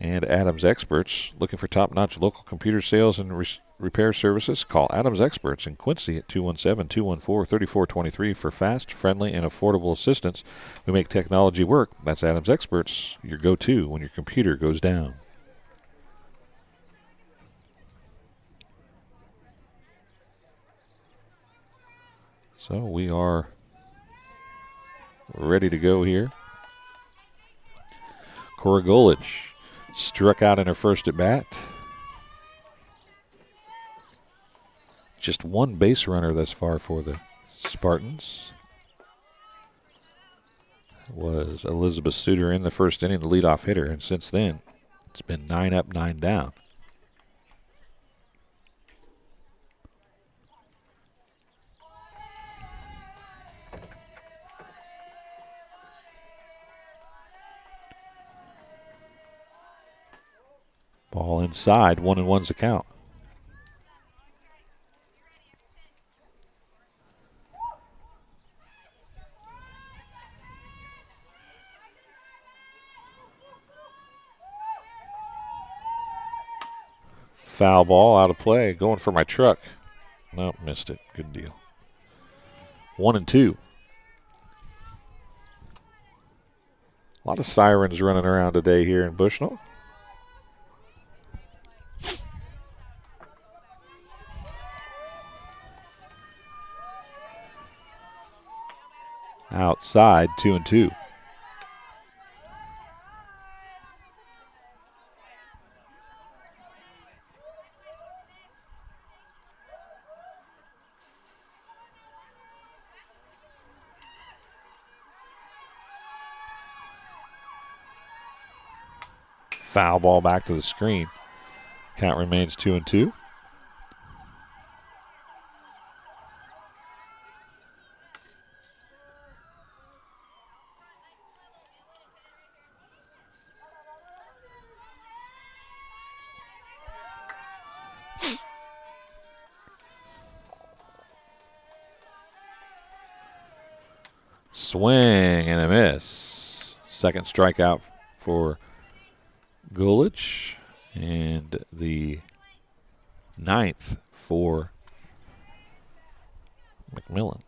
And Adams Experts, looking for top-notch local computer sales and repair services? Call Adams Experts in Quincy at 217-214-3423 for fast, friendly, and affordable assistance. We make technology work. That's Adams Experts, your go-to when your computer goes down. So we are ready to go here. Cora Golich struck out in her first at bat. Just one base runner thus far for the Spartans. That was Elizabeth Suter in the first inning, the leadoff hitter, and since then it's been 9 up, 9 down. Ball inside, 1-1's the count. Foul ball, out of play, going for my truck. Nope, missed it. Good deal. 1-2. A lot of sirens running around today here in Bushnell. Outside, 2-2. Foul ball back to the screen. Count remains 2-2. Swing and a miss. Second strikeout for Gulich, and the 9th for McMillan,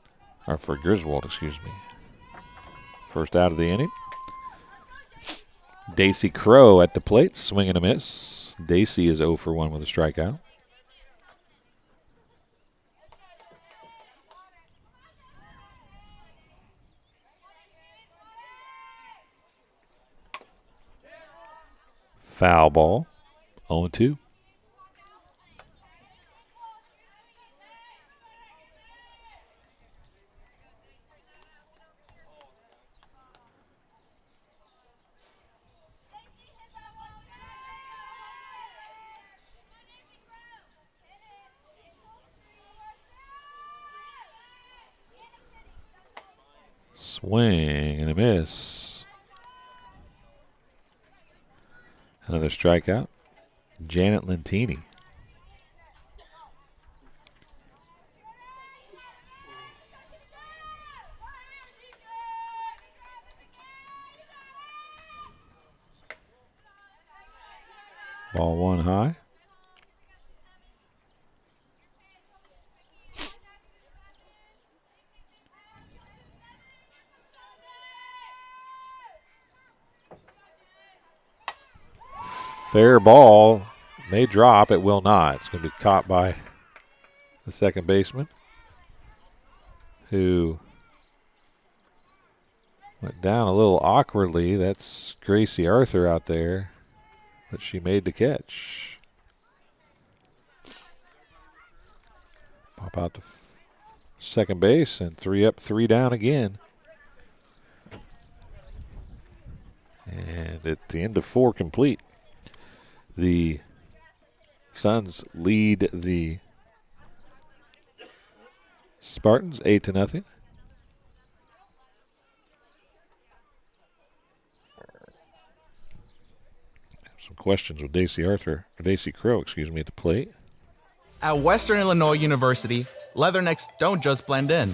or for Griswold, excuse me. First out of the inning. Daisy Crow at the plate, swing and a miss. Daisy is 0 for 1 with a strikeout. Foul ball, 0-2. Swing and a miss. Another strikeout. Janet Lentini. Ball one high. Fair ball. May drop. It will not. It's going to be caught by the second baseman, who went down a little awkwardly. That's Gracie Arthur out there, but she made the catch. Pop out to second base, and 3 up, 3 down again. And at the end of 4 complete, the Suns lead the Spartans 8-0. Some questions with Daisy Crow, at the plate. At Western Illinois University, leathernecks don't just blend in.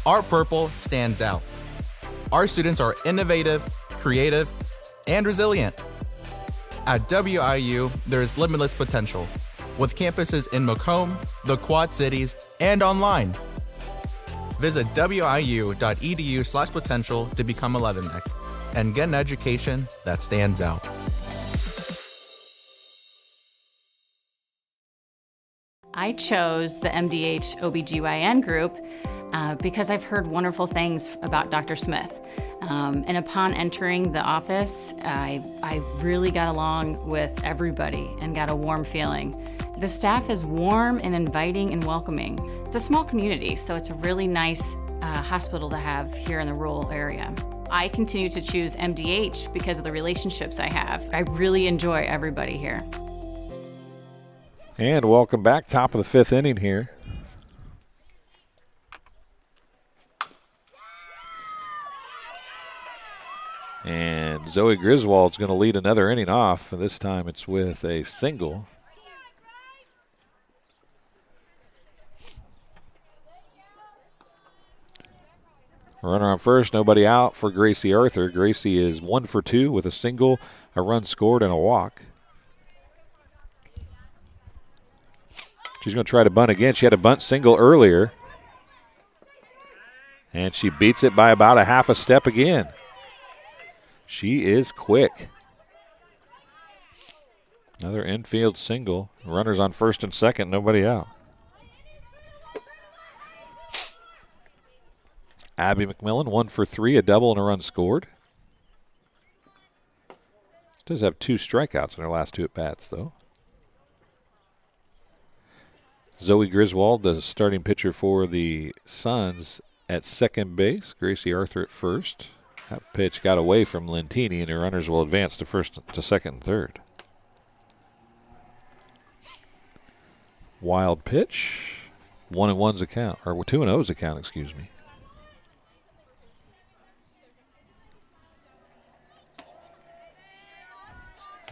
Our purple stands out. Our students are innovative, creative, and resilient. At WIU, there is limitless potential, with campuses in Macomb, the Quad Cities, and online. Visit wiu.edu/potential to become a leatherneck and get an education that stands out. I chose the MDH OBGYN group because I've heard wonderful things about Dr. Smith. And upon entering the office, I really got along with everybody and got a warm feeling. The staff is warm and inviting and welcoming. It's a small community, so it's a really nice hospital to have here in the rural area. I continue to choose MDH because of the relationships I have. I really enjoy everybody here. And welcome back, top of the 5th inning here. And Zoe Griswold's going to lead another inning off, and this time it's with a single. Runner on first, nobody out for Gracie Arthur. Gracie is 1 for 2 with a single, a run scored, and a walk. She's going to try to bunt again. She had a bunt single earlier, and she beats it by about a half a step again. She is quick. Another infield single. Runners on first and second, nobody out. Abby McMillan, 1 for 3, a double and a run scored. Does have 2 strikeouts in her last 2 at-bats, though. Zoe Griswold, the starting pitcher for the Suns, at second base. Gracie Arthur at first. That pitch got away from Lentini, and the runners will advance to second and third. Wild pitch. 1-1's account, or 2-0's account, excuse me.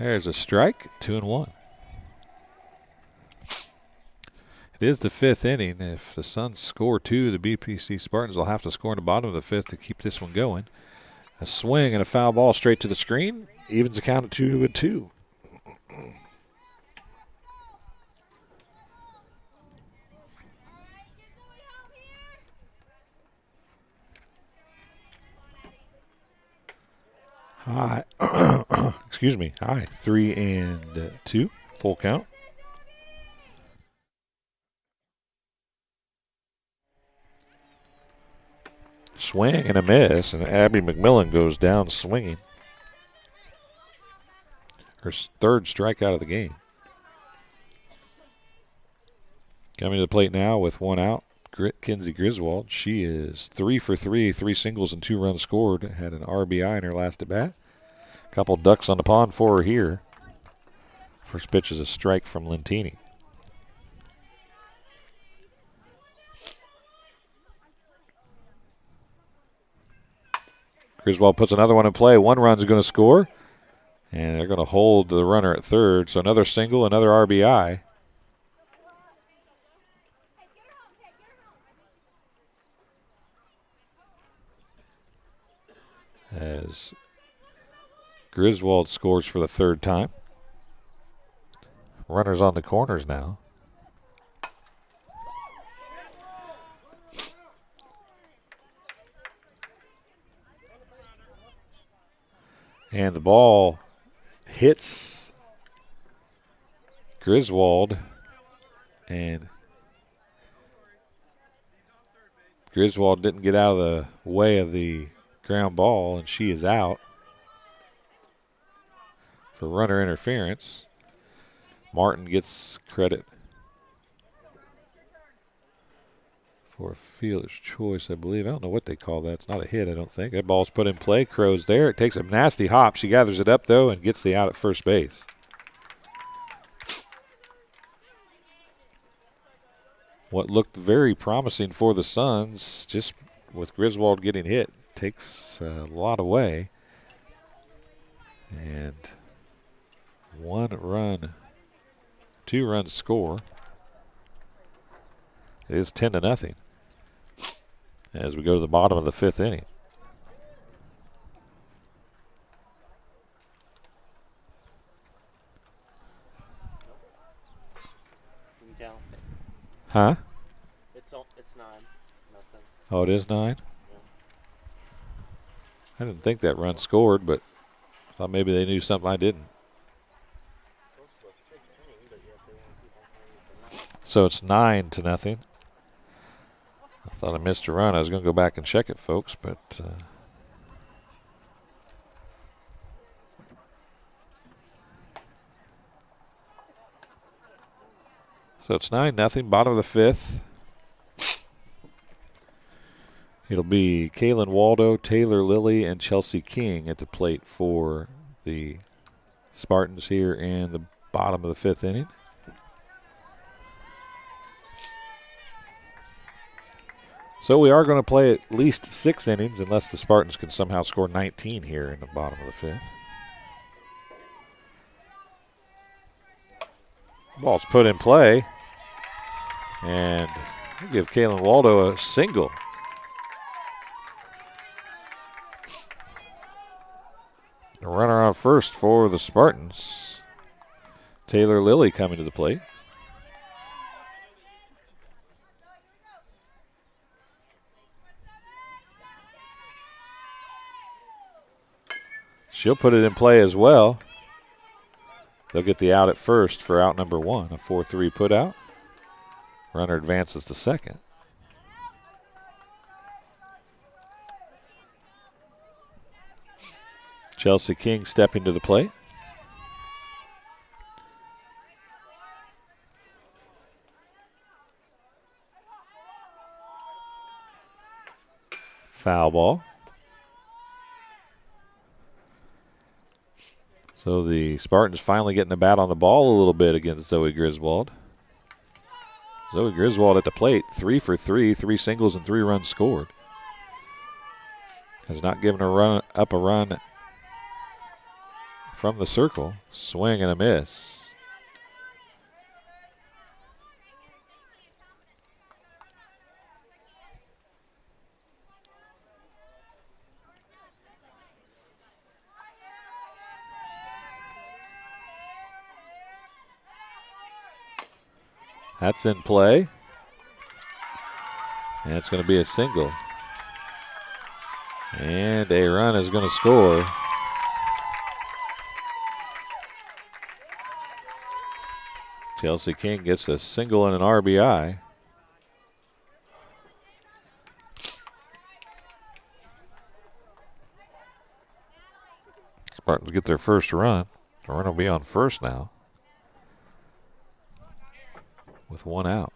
There's a strike, 2-1. It is the 5th inning. If the Suns score 2, the BPC Spartans will have to score in the bottom of the 5th to keep this one going. A swing and a foul ball straight to the screen. Evens the count at 2-2. High. Excuse me. High. 3-2. Full count. Swing and a miss, and Abby McMillan goes down swinging. Her third strikeout of the game. Coming to the plate now with one out, Kinsey Griswold. She is 3 for 3, 3 singles and 2 runs scored. Had an RBI in her last at bat. Couple ducks on the pond for her here. First pitch is a strike from Lentini. Griswold puts another one in play. One run's going to score, and they're going to hold the runner at third. So another single, another RBI. As Griswold scores for the third time. Runners on the corners now. And the ball hits Griswold, and Griswold didn't get out of the way of the ground ball, and she is out for runner interference. Martin gets credit for a fielder's choice, I believe. I don't know what they call that. It's not a hit, I don't think. That ball's put in play. Crow's there. It takes a nasty hop. She gathers it up, though, and gets the out at first base. What looked very promising for the Suns, just with Griswold getting hit, takes a lot away. And 2 runs score. It is 10-0 as we go to the bottom of the 5th inning. Huh? It's 9-0. Oh, it is 9? Yeah. I didn't think that run scored, but I thought maybe they knew something I didn't. So it's 9-0. I thought I missed a run. I was going to go back and check it, folks, but so it's 9-0, bottom of the 5th. It'll be Kaylin Waldo, Taylor Lilly, and Chelsea King at the plate for the Spartans here in the bottom of the 5th inning. So we are going to play at least 6 innings unless the Spartans can somehow score 19 here in the bottom of the 5th. Ball's put in play. And we'll give Kaylin Waldo a single. A runner on first for the Spartans. Taylor Lilly coming to the plate. She'll put it in play as well. They'll get the out at first for out number 1, a 4-3 put out. Runner advances to second. Chelsea King stepping to the plate. Foul ball. So the Spartans finally getting the bat on the ball a little bit against Zoe Griswold. Zoe Griswold at the plate, 3 for 3, 3 singles and 3 runs scored. Has not given a run from the circle. Swing and a miss. That's in play. And it's going to be a single. And a run is going to score. Chelsea King gets a single and an RBI. Spartans get their first run. The run will be on first now with one out.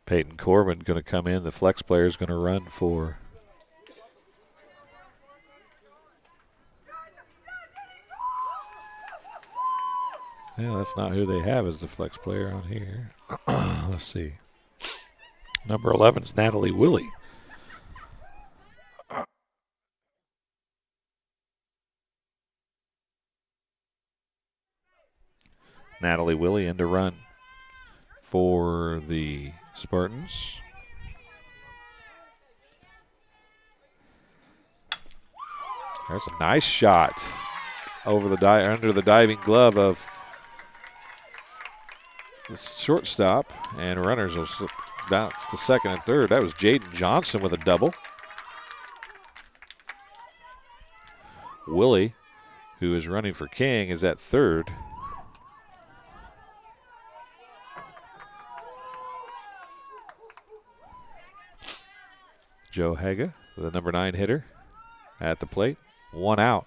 Peyton Corbin going to come in. The flex player is going to run for yeah, that's not who they have as the flex player on here. Let's see. Number 11 is Natalie Willie. Natalie Willie in to run for the Spartans. There's a nice shot over the under the diving glove of the shortstop, and runners will bounce to second and third. That was Jaden Johnson with a double. Willie, who is running for King, is at third. Joe Haga, the number 9 hitter, at the plate. One out.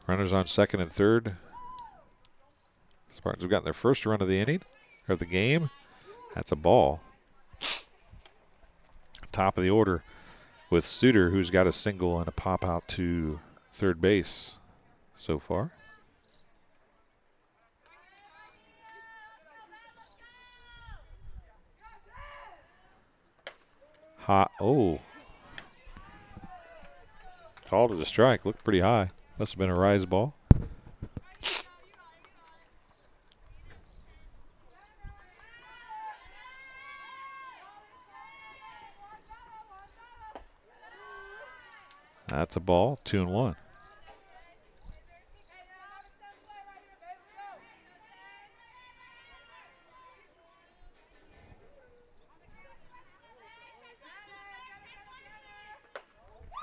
Runners on second and third. Spartans have gotten their first run of the inning, or of the game. That's a ball. Top of the order with Suter, who's got a single and a pop out to third base so far. Oh. Called it a strike. Looked pretty high. Must have been a rise ball. That's a ball. 2-1.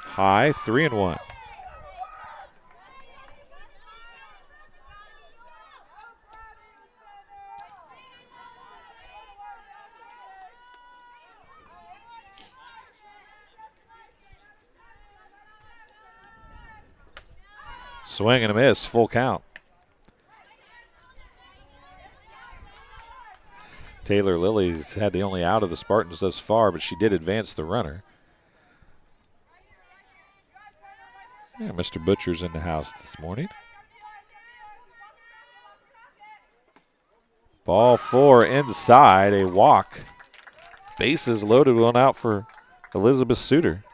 High, 3-1. Swing and a miss, full count. Taylor Lilly's had the only out of the Spartans thus far, but she did advance the runner. Yeah, Mr. Butcher's in the house this morning. Ball 4 inside, a walk. Bases loaded, one out for Elizabeth Suter.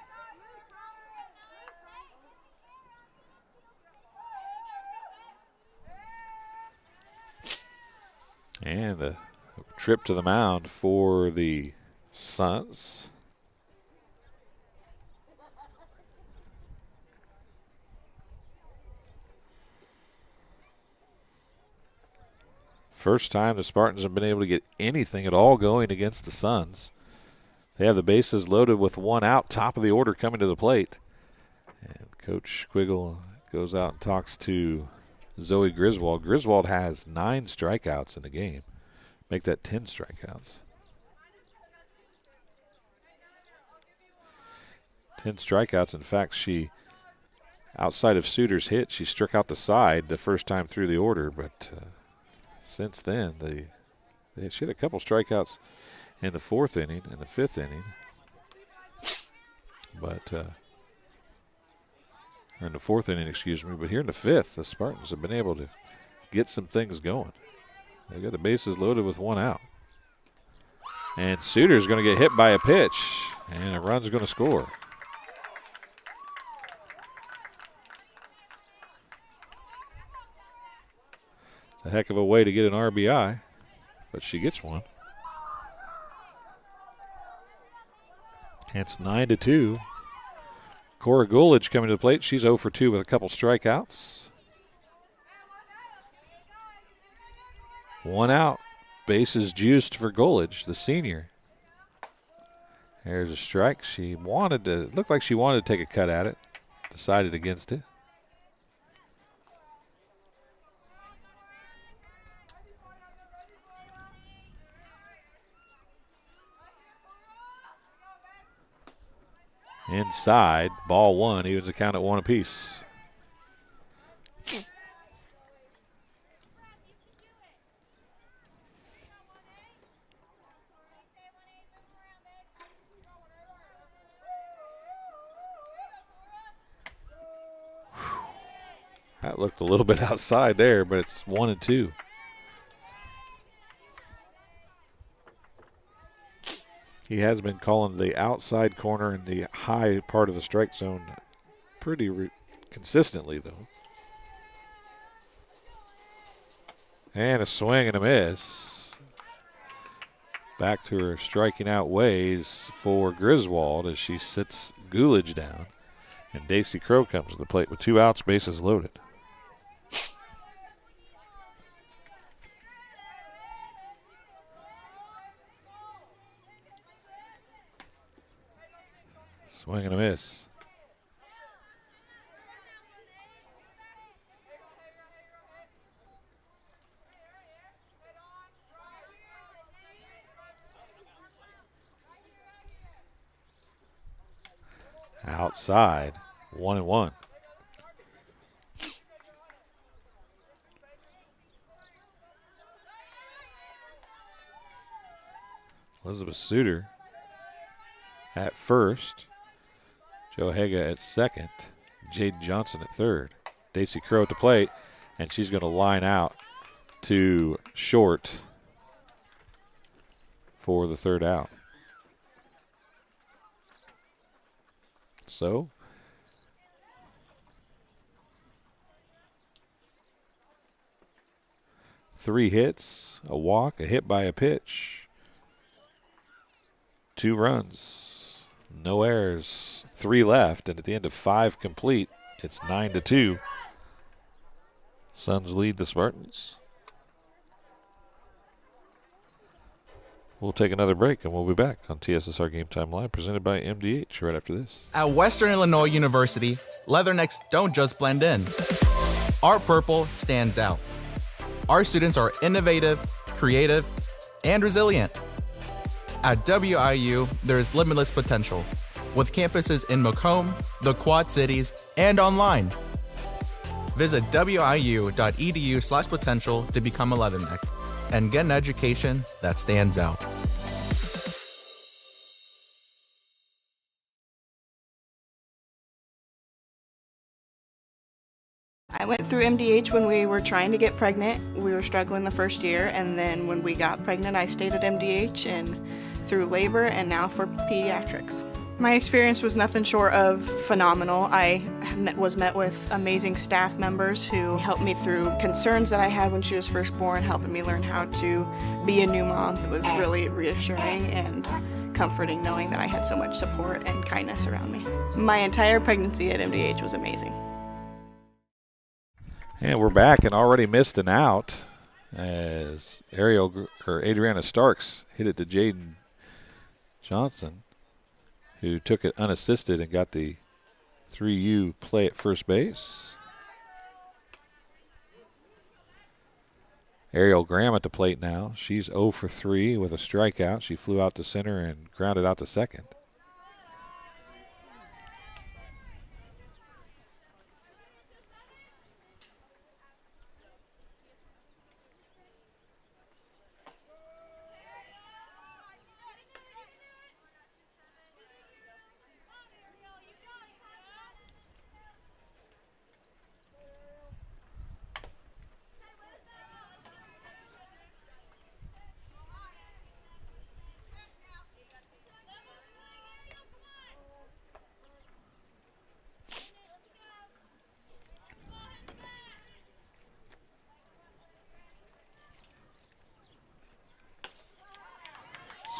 And a trip to the mound for the Suns. First time the Spartans have been able to get anything at all going against the Suns. They have the bases loaded with one out, top of the order coming to the plate. And Coach Quiggle goes out and talks to Zoe Griswold. Griswold has 9 strikeouts in the game. Make that 10 strikeouts. 10 strikeouts. In fact, she, outside of Suter's hit, she struck out the side the first time through the order, but since then, she had a couple strikeouts in the 4th inning and the 5th inning. But, in the 4th inning, excuse me. But here in the 5th, the Spartans have been able to get some things going. They've got the bases loaded with one out. And Suter's going to get hit by a pitch, and a run's going to score. A heck of a way to get an RBI, but she gets one. It's 9-2. Cora Gulich coming to the plate. She's 0 for 2 with a couple strikeouts. 1 out. Bases juiced for Gulich, the senior. There's a strike. Looked like she wanted to take a cut at it. Decided against it. Inside, ball 1, evens the count at 1 apiece. That looked a little bit outside there, but it's 1-2. He has been calling the outside corner and the high part of the strike zone pretty consistently, though. And a swing and a miss. Back to her striking out ways for Griswold as she sits Gulich down. And Daisy Crow comes to the plate with 2 outs, bases loaded. Swing and a miss. Outside, 1-1. Elizabeth Suter at first. Joe Haga at second. Jaden Johnson at third. Daisy Crow at the plate, and she's going to line out to short for the third out. So, three hits, a walk, a hit by a pitch, 2 runs, no errors, 3 left, and at the end of 5 complete, it's 9-2. Suns lead the Spartans. We'll take another break, and we'll be back on TSSR Game Time Live, presented by MDH, right after this. At Western Illinois University, leathernecks don't just blend in. Our purple stands out. Our students are innovative, creative, and resilient. At WIU, there is limitless potential, with campuses in Macomb, the Quad Cities, and online. Visit wiu.edu/potential to become a leatherneck and get an education that stands out. I went through MDH when we were trying to get pregnant. We were struggling the first year, and then when we got pregnant, I stayed at MDH and through labor and now for pediatrics. My experience was nothing short of phenomenal. I was met with amazing staff members who helped me through concerns that I had when she was first born, helping me learn how to be a new mom. It was really reassuring and comforting knowing that I had so much support and kindness around me. My entire pregnancy at MDH was amazing. And we're back and already missed an out as Adriana Starks hit it to Jaden Johnson, who took it unassisted and got the 3U play at first base. Ariel Graham at the plate now. She's 0 for 3 with a strikeout. She flew out to center and grounded out to second.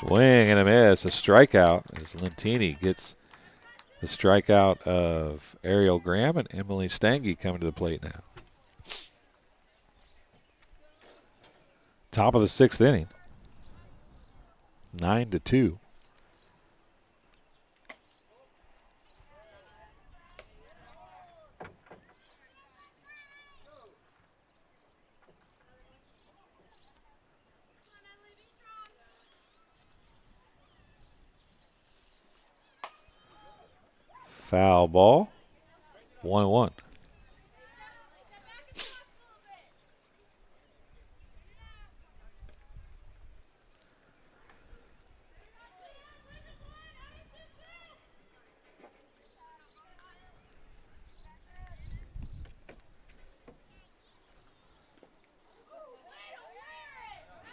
Swing and a miss. A strikeout as Lentini gets the strikeout of Ariel Graham, and Emily Stange coming to the plate now. Top of the 6th inning. 9-2. Foul ball. 1-1.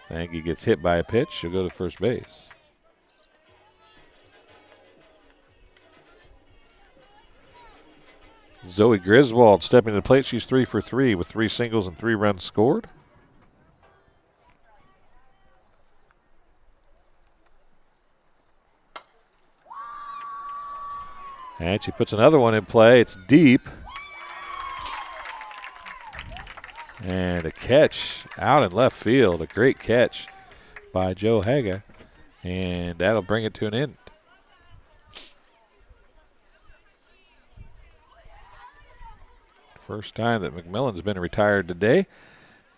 Stange gets hit by a pitch. She'll go to first base. Zoe Griswold stepping to the plate. She's 3 for 3 with 3 singles and 3 runs scored. And she puts another one in play. It's deep. And a catch out in left field. A great catch by Joe Haga. And that'll bring it to an end. First time that McMillan's been retired today.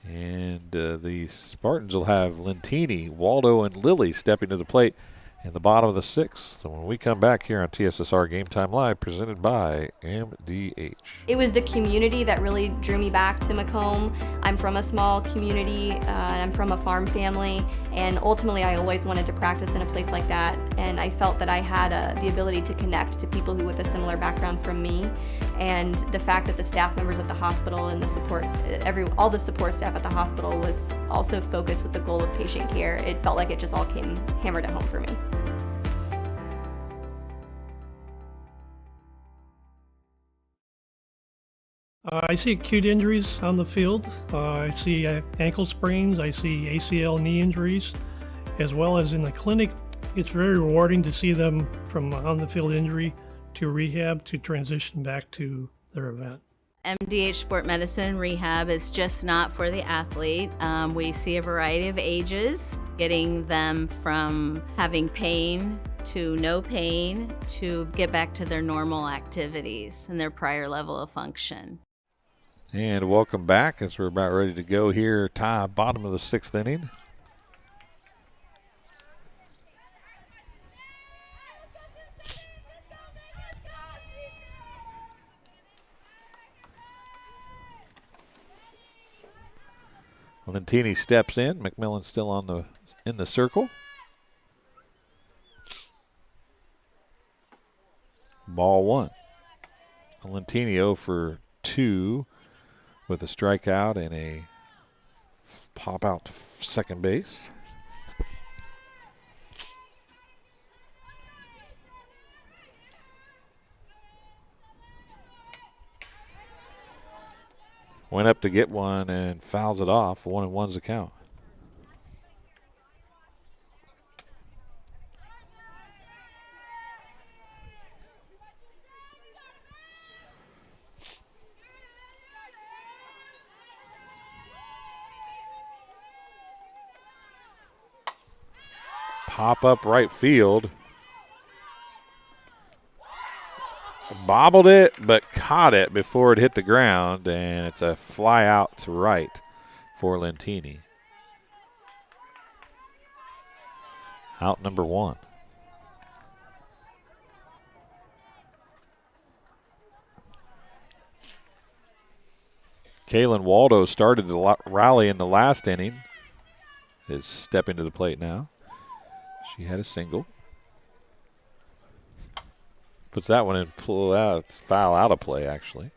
And the Spartans will have Lentini, Waldo, and Lilly stepping to the plate in the bottom of the 6th. And when we come back here on TSSR Game Time Live, presented by MDH. It was the community that really drew me back to Macomb. I'm from a small community, and I'm from a farm family, and ultimately I always wanted to practice in a place like that, and I felt that I had the ability to connect to people who with a similar background from me, and the fact that the staff members at the hospital and the support, all the support staff at the hospital was also focused with the goal of patient care. It felt like it just all came hammered at home for me. I see acute injuries on the field. I see ankle sprains. I see ACL knee injuries, as well as in the clinic. It's very rewarding to see them from on-the-field injury to rehab to transition back to their event. MDH Sport Medicine Rehab is just not for the athlete. We see a variety of ages, getting them from having pain to no pain to get back to their normal activities and their prior level of function. And welcome back as we're about ready to go here. Tie, bottom of the 6th inning. Lentini steps in. McMillan still in the circle. Ball 1. Lentini 0 for 2 with a strikeout and a pop out to second base. Went up to get one and fouls it off. 1-1's the count. Pop up right field. Bobbled it, but caught it before it hit the ground, and it's a fly out to right for Lentini. Out number 1. Kaylin Waldo started the rally in the last inning. Is stepping to the plate now. She had a single. Puts that one in, pull out. It's foul out of play, actually.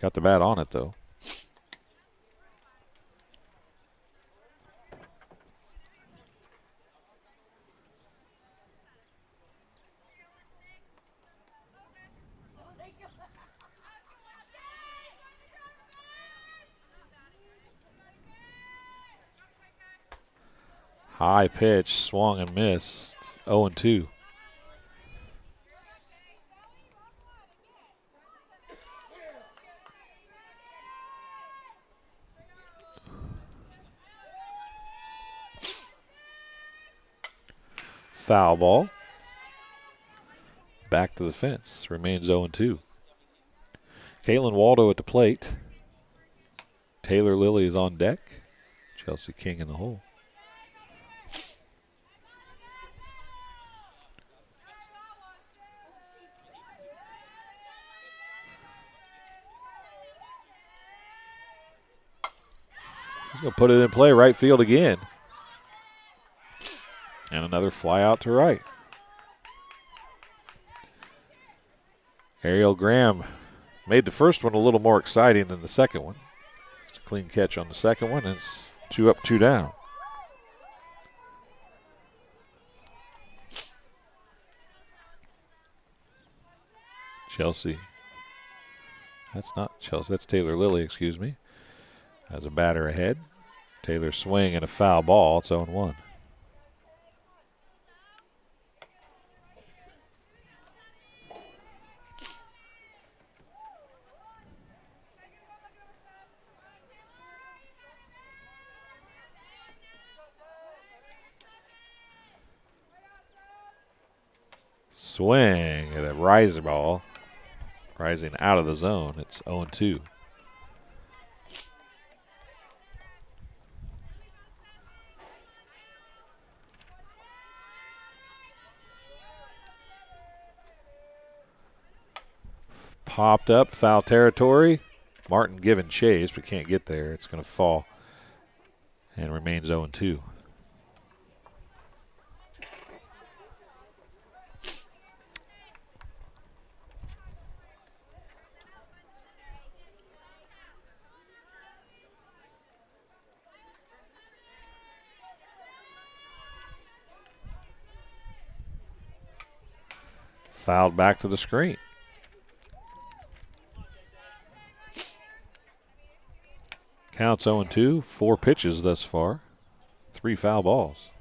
Got the bat on it, though. High pitch, swung and missed. 0-2. Foul ball. Back to the fence. Remains 0-2. Caitlin Waldo at the plate. Taylor Lilly is on deck. Chelsea King in the hole. He's going to put it in play, right field again. And another fly out to right. Ariel Graham made the first one a little more exciting than the second one. It's a clean catch on the second one, and it's 2 up, 2 down. Chelsea. That's not Chelsea. That's Taylor Lilly, excuse me. Has a batter ahead. Taylor swing and a foul ball. It's 0-1. Swing at a riser ball. Rising out of the zone. It's 0-2. Popped up, foul territory. Martin giving chase, but can't get there. It's going to fall and remains 0-2. Fouled back to the screen. Counts 0-2, 4 pitches thus far, 3 foul balls.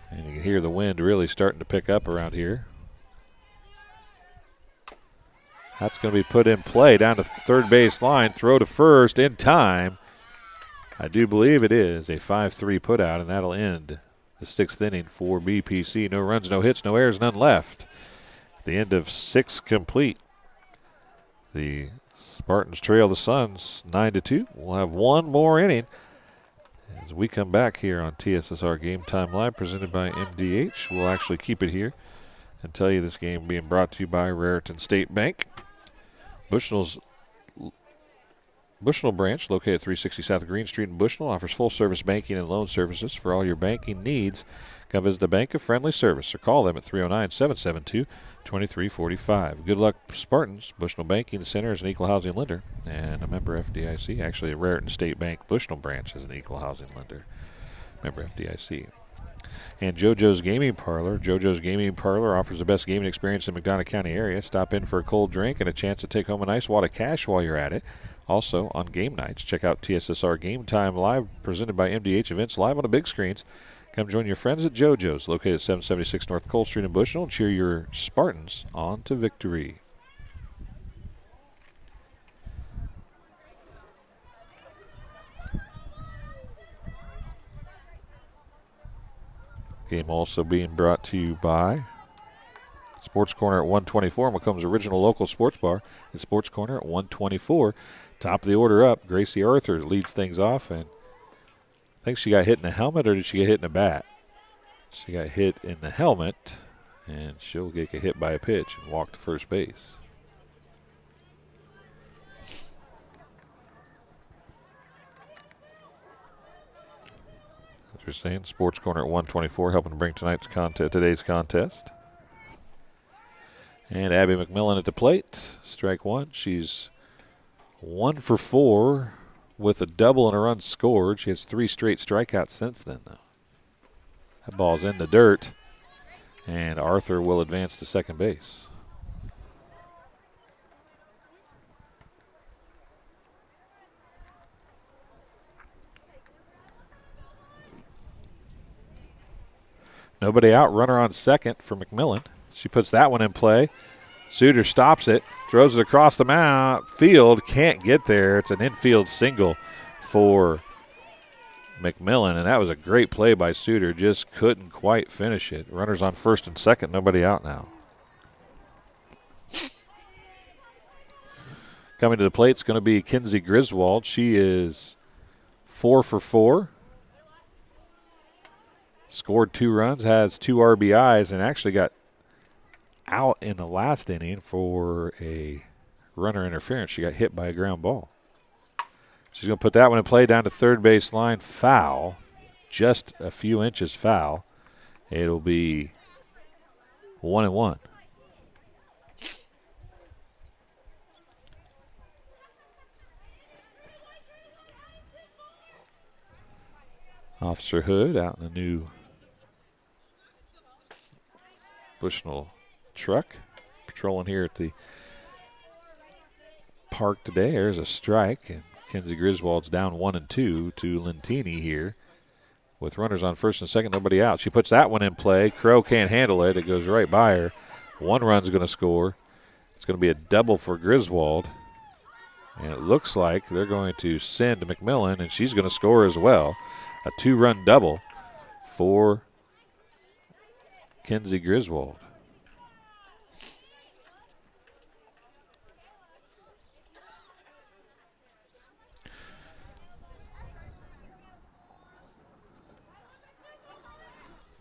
And you can hear the wind really starting to pick up around here. That's going to be put in play down to third base line. Throw to first in time. I do believe it is a 5-3 put out, and that'll end the 6th inning for BPC. No runs, no hits, no errors, none left. The end of 6 complete. The Spartans trail the Suns 9-2. We'll have one more inning as we come back here on TSSR Game Time Live, presented by MDH. We'll actually keep it here and tell you this game being brought to you by Raritan State Bank. Bushnell branch, located at 360 South Green Street in Bushnell, offers full-service banking and loan services for all your banking needs. Come visit the Bank of Friendly Service or call them at 309-772-2345. Good luck, Spartans. Bushnell Banking Center is an equal housing lender and a member FDIC. Actually, a Raritan State Bank Bushnell branch is an equal housing lender, member FDIC. And JoJo's Gaming Parlor. JoJo's Gaming Parlor offers the best gaming experience in the McDonough County area. Stop in for a cold drink and a chance to take home a nice wad of cash while you're at it. Also, on game nights, check out TSSR Game Time Live, presented by MDH Events, live on the big screens. Come join your friends at JoJo's, located at 776 North Cole Street in Bushnell, and cheer your Spartans on to victory. Game also being brought to you by Sports Corner at 124, Macomb's original local sports bar. The Sports Corner at 124. Top of the order up, Gracie Arthur leads things off, and I think she got hit in the helmet, or did she get hit in the bat? She got hit in the helmet, and she'll get hit by a pitch and walk to first base. As you're saying, Sports Corner at 124, helping to bring today's contest. And Abby McMillan at the plate, strike one. She's 1 for 4 with a double and a run scored. She has 3 straight strikeouts since then, though. That ball's in the dirt, and Arthur will advance to second base. Nobody out. Runner on second for McMillan. She puts that one in play. Suter stops it, throws it across the field. Can't get there. It's an infield single for McMillan, and that was a great play by Suter. Just couldn't quite finish it. Runners on first and second. Nobody out now. Coming to the plate is going to be Kinsey Griswold. She is 4 for 4. Scored 2 runs, has 2 RBIs, and actually got out in the last inning for a runner interference. She got hit by a ground ball. She's going to put that one in play down to third base line. Foul. Just a few inches foul. It'll be 1-1. Officer Hood out in the new Bushnell truck, patrolling here at the park today. There's a strike, and Kinsey Griswold's down 1-2 to Lentini here with runners on first and second, nobody out. She puts that one in play. Crow can't handle it. It goes right by her. 1 run's going to score. It's going to be a double for Griswold, and it looks like they're going to send McMillan, and she's going to score as well. A 2-run double for Kinsey Griswold.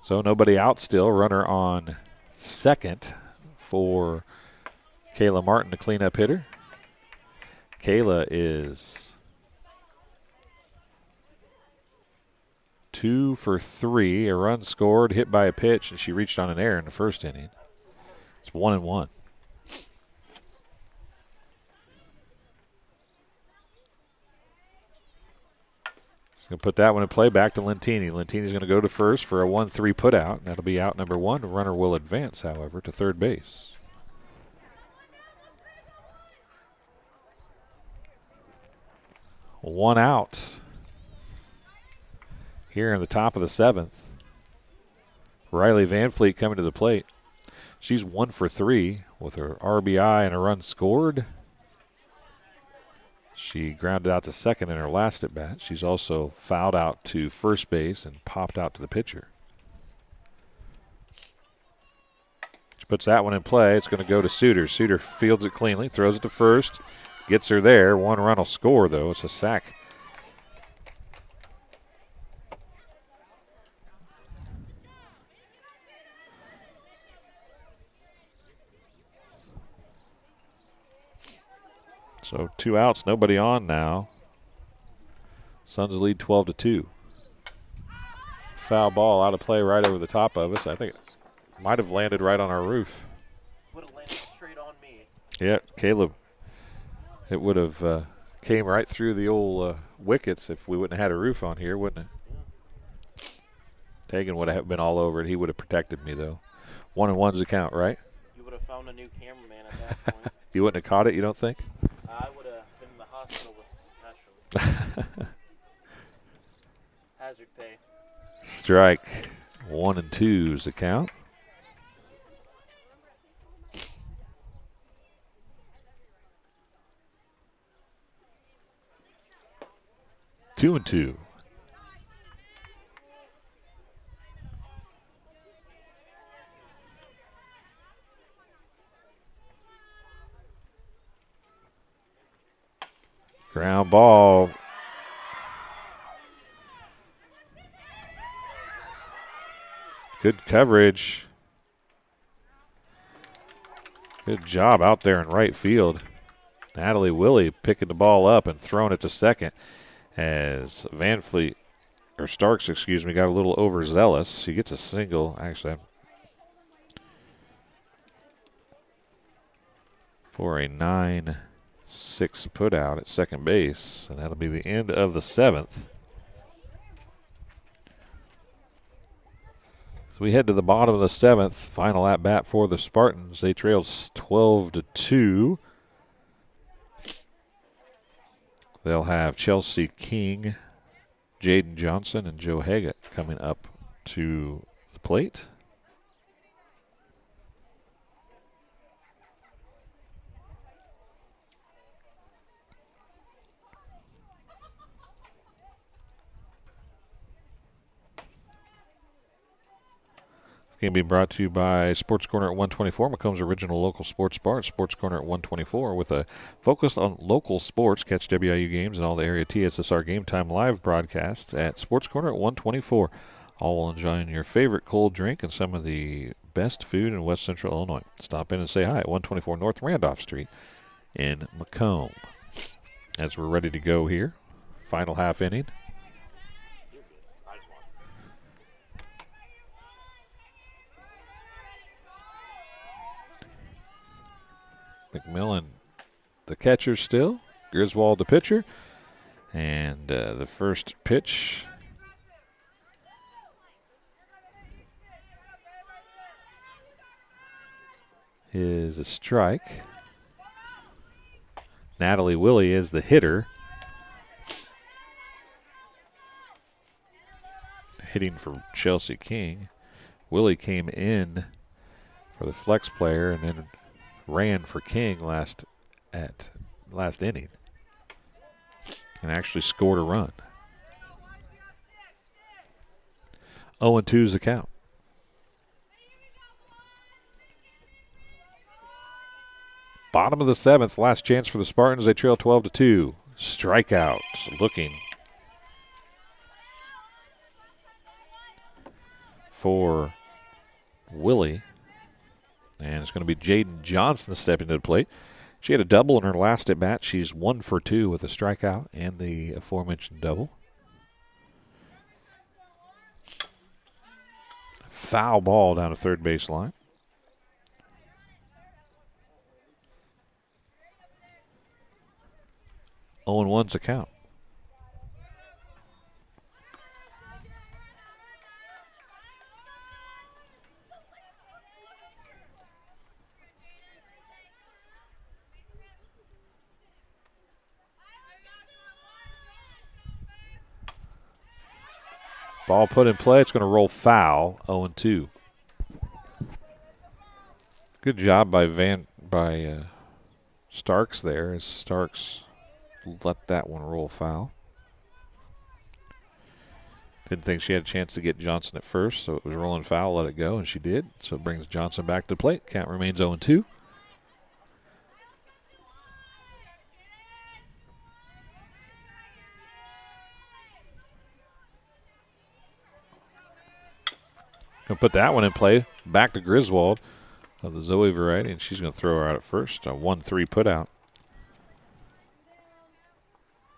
So nobody out still. Runner on second for Kayla Martin, the cleanup hitter. Kayla is 2 for 3. A run scored, hit by a pitch, and she reached on an error in the first inning. It's 1-1. Going to put that one in play back to Lentini. Lentini's going to go to first for a 1-3 putout. That'll be out number 1. The runner will advance, however, to third base. One out here in the top of the 7th. Riley Van Fleet coming to the plate. She's 1 for 3 with her RBI and a run scored. She grounded out to second in her last at bat. She's also fouled out to first base and popped out to the pitcher. She puts that one in play. It's going to go to Suter. Suter fields it cleanly, throws it to first, gets her there. 1 run will score, though. It's a sac. So 2 outs, nobody on now. Suns lead 12-2. Foul ball out of play right over the top of us. I think it might have landed right on our roof. Would have landed straight on me. Yeah, Caleb. It would have came right through the old wickets if we wouldn't have had a roof on here, wouldn't it? Tegan would have been all over it. He would have protected me, though. 1-1's the count, right? You would have found a new cameraman at that point. You wouldn't have caught it, you don't think? I would have been in the hospital with naturally. Hazard pay. Strike 1 and 2's the count. Two and 2. Ground ball. Good coverage. Good job out there in right field. Natalie Willie picking the ball up and throwing it to second as Starks, got a little overzealous. She gets a single, actually, for a 9-6 put out at second base, and that'll be the end of the 7th. So we head to the bottom of the 7th. Final at bat for the Spartans. They trailed 12-2. They'll have Chelsea King, Jaden Johnson, and Joe Haggett coming up to the plate. Game being brought to you by Sports Corner at 124, Macomb's original local sports bar. Sports Corner at 124 with a focus on local sports. Catch WIU games and all the area TSSR Game Time live broadcasts at Sports Corner at 124. All while enjoying your favorite cold drink and some of the best food in West Central Illinois. Stop in and say hi at 124 North Randolph Street in Macomb. As we're ready to go here, final half inning. McMillan, the catcher still. Griswold, the pitcher. And the first pitch is a strike. Natalie Willie is the hitter. Hitting for Chelsea King. Willie came in for the flex player and then ran for King last inning and actually scored a run. 0-2 is the count. Bottom of the seventh, last chance for the Spartans. They trail 12-2. Strikeouts looking for Willie. And it's going to be Jaden Johnson stepping to the plate. She had a double in her last at bat. She's 1 for 2 with a strikeout and the aforementioned double. Foul ball down to third baseline. Oh, and 1's a count. Ball put in play. It's going to roll foul. 0-2. Good job by Starks there, as Starks let that one roll foul. Didn't think she had a chance to get Johnson at first, so it was rolling foul. Let it go, and she did. So it brings Johnson back to the plate. Count remains 0-2. Going to put that one in play. Back to Griswold of the Zoe variety, and she's going to throw her out at first. A 1-3 put out.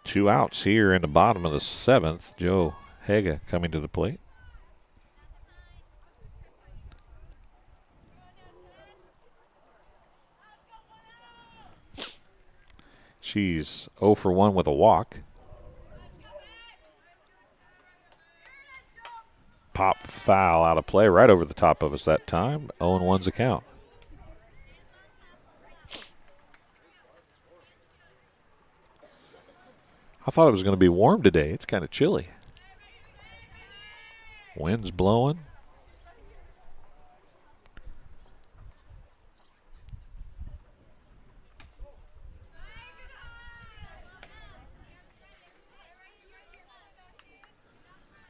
2 outs here in the bottom of the seventh. Joe Haga coming to the plate. She's 0 for 1 with a walk. Pop foul out of play right over the top of us that time. 0-1's a count. I thought it was going to be warm today. It's kind of chilly. Wind's blowing.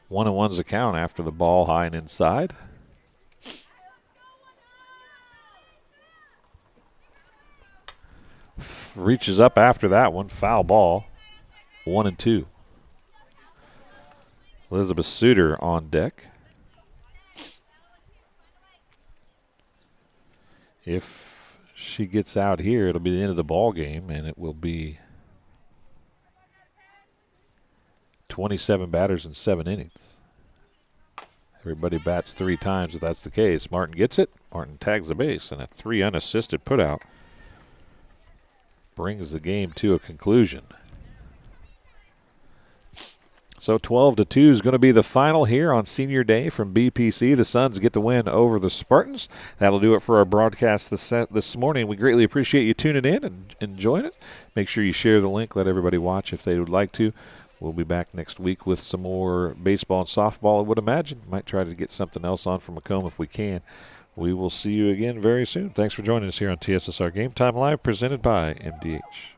One and one's the count after the ball high and inside. Reaches up after that one. Foul ball. 1-2. Elizabeth Suter on deck. If she gets out here, it'll be the end of the ball game, and it will be 27 batters in 7 innings. Everybody bats 3 times if that's the case. Martin gets it. Martin tags the base, and a 3 unassisted putout brings the game to a conclusion. So 12-2 is going to be the final here on Senior Day from BPC. The Suns get the win over the Spartans. That'll do it for our broadcast this morning. We greatly appreciate you tuning in and enjoying it. Make sure you share the link. Let everybody watch if they would like to. We'll be back next week with some more baseball and softball, I would imagine. Might try to get something else on from Macomb if we can. We will see you again very soon. Thanks for joining us here on TSSR Game Time Live, presented by MDH.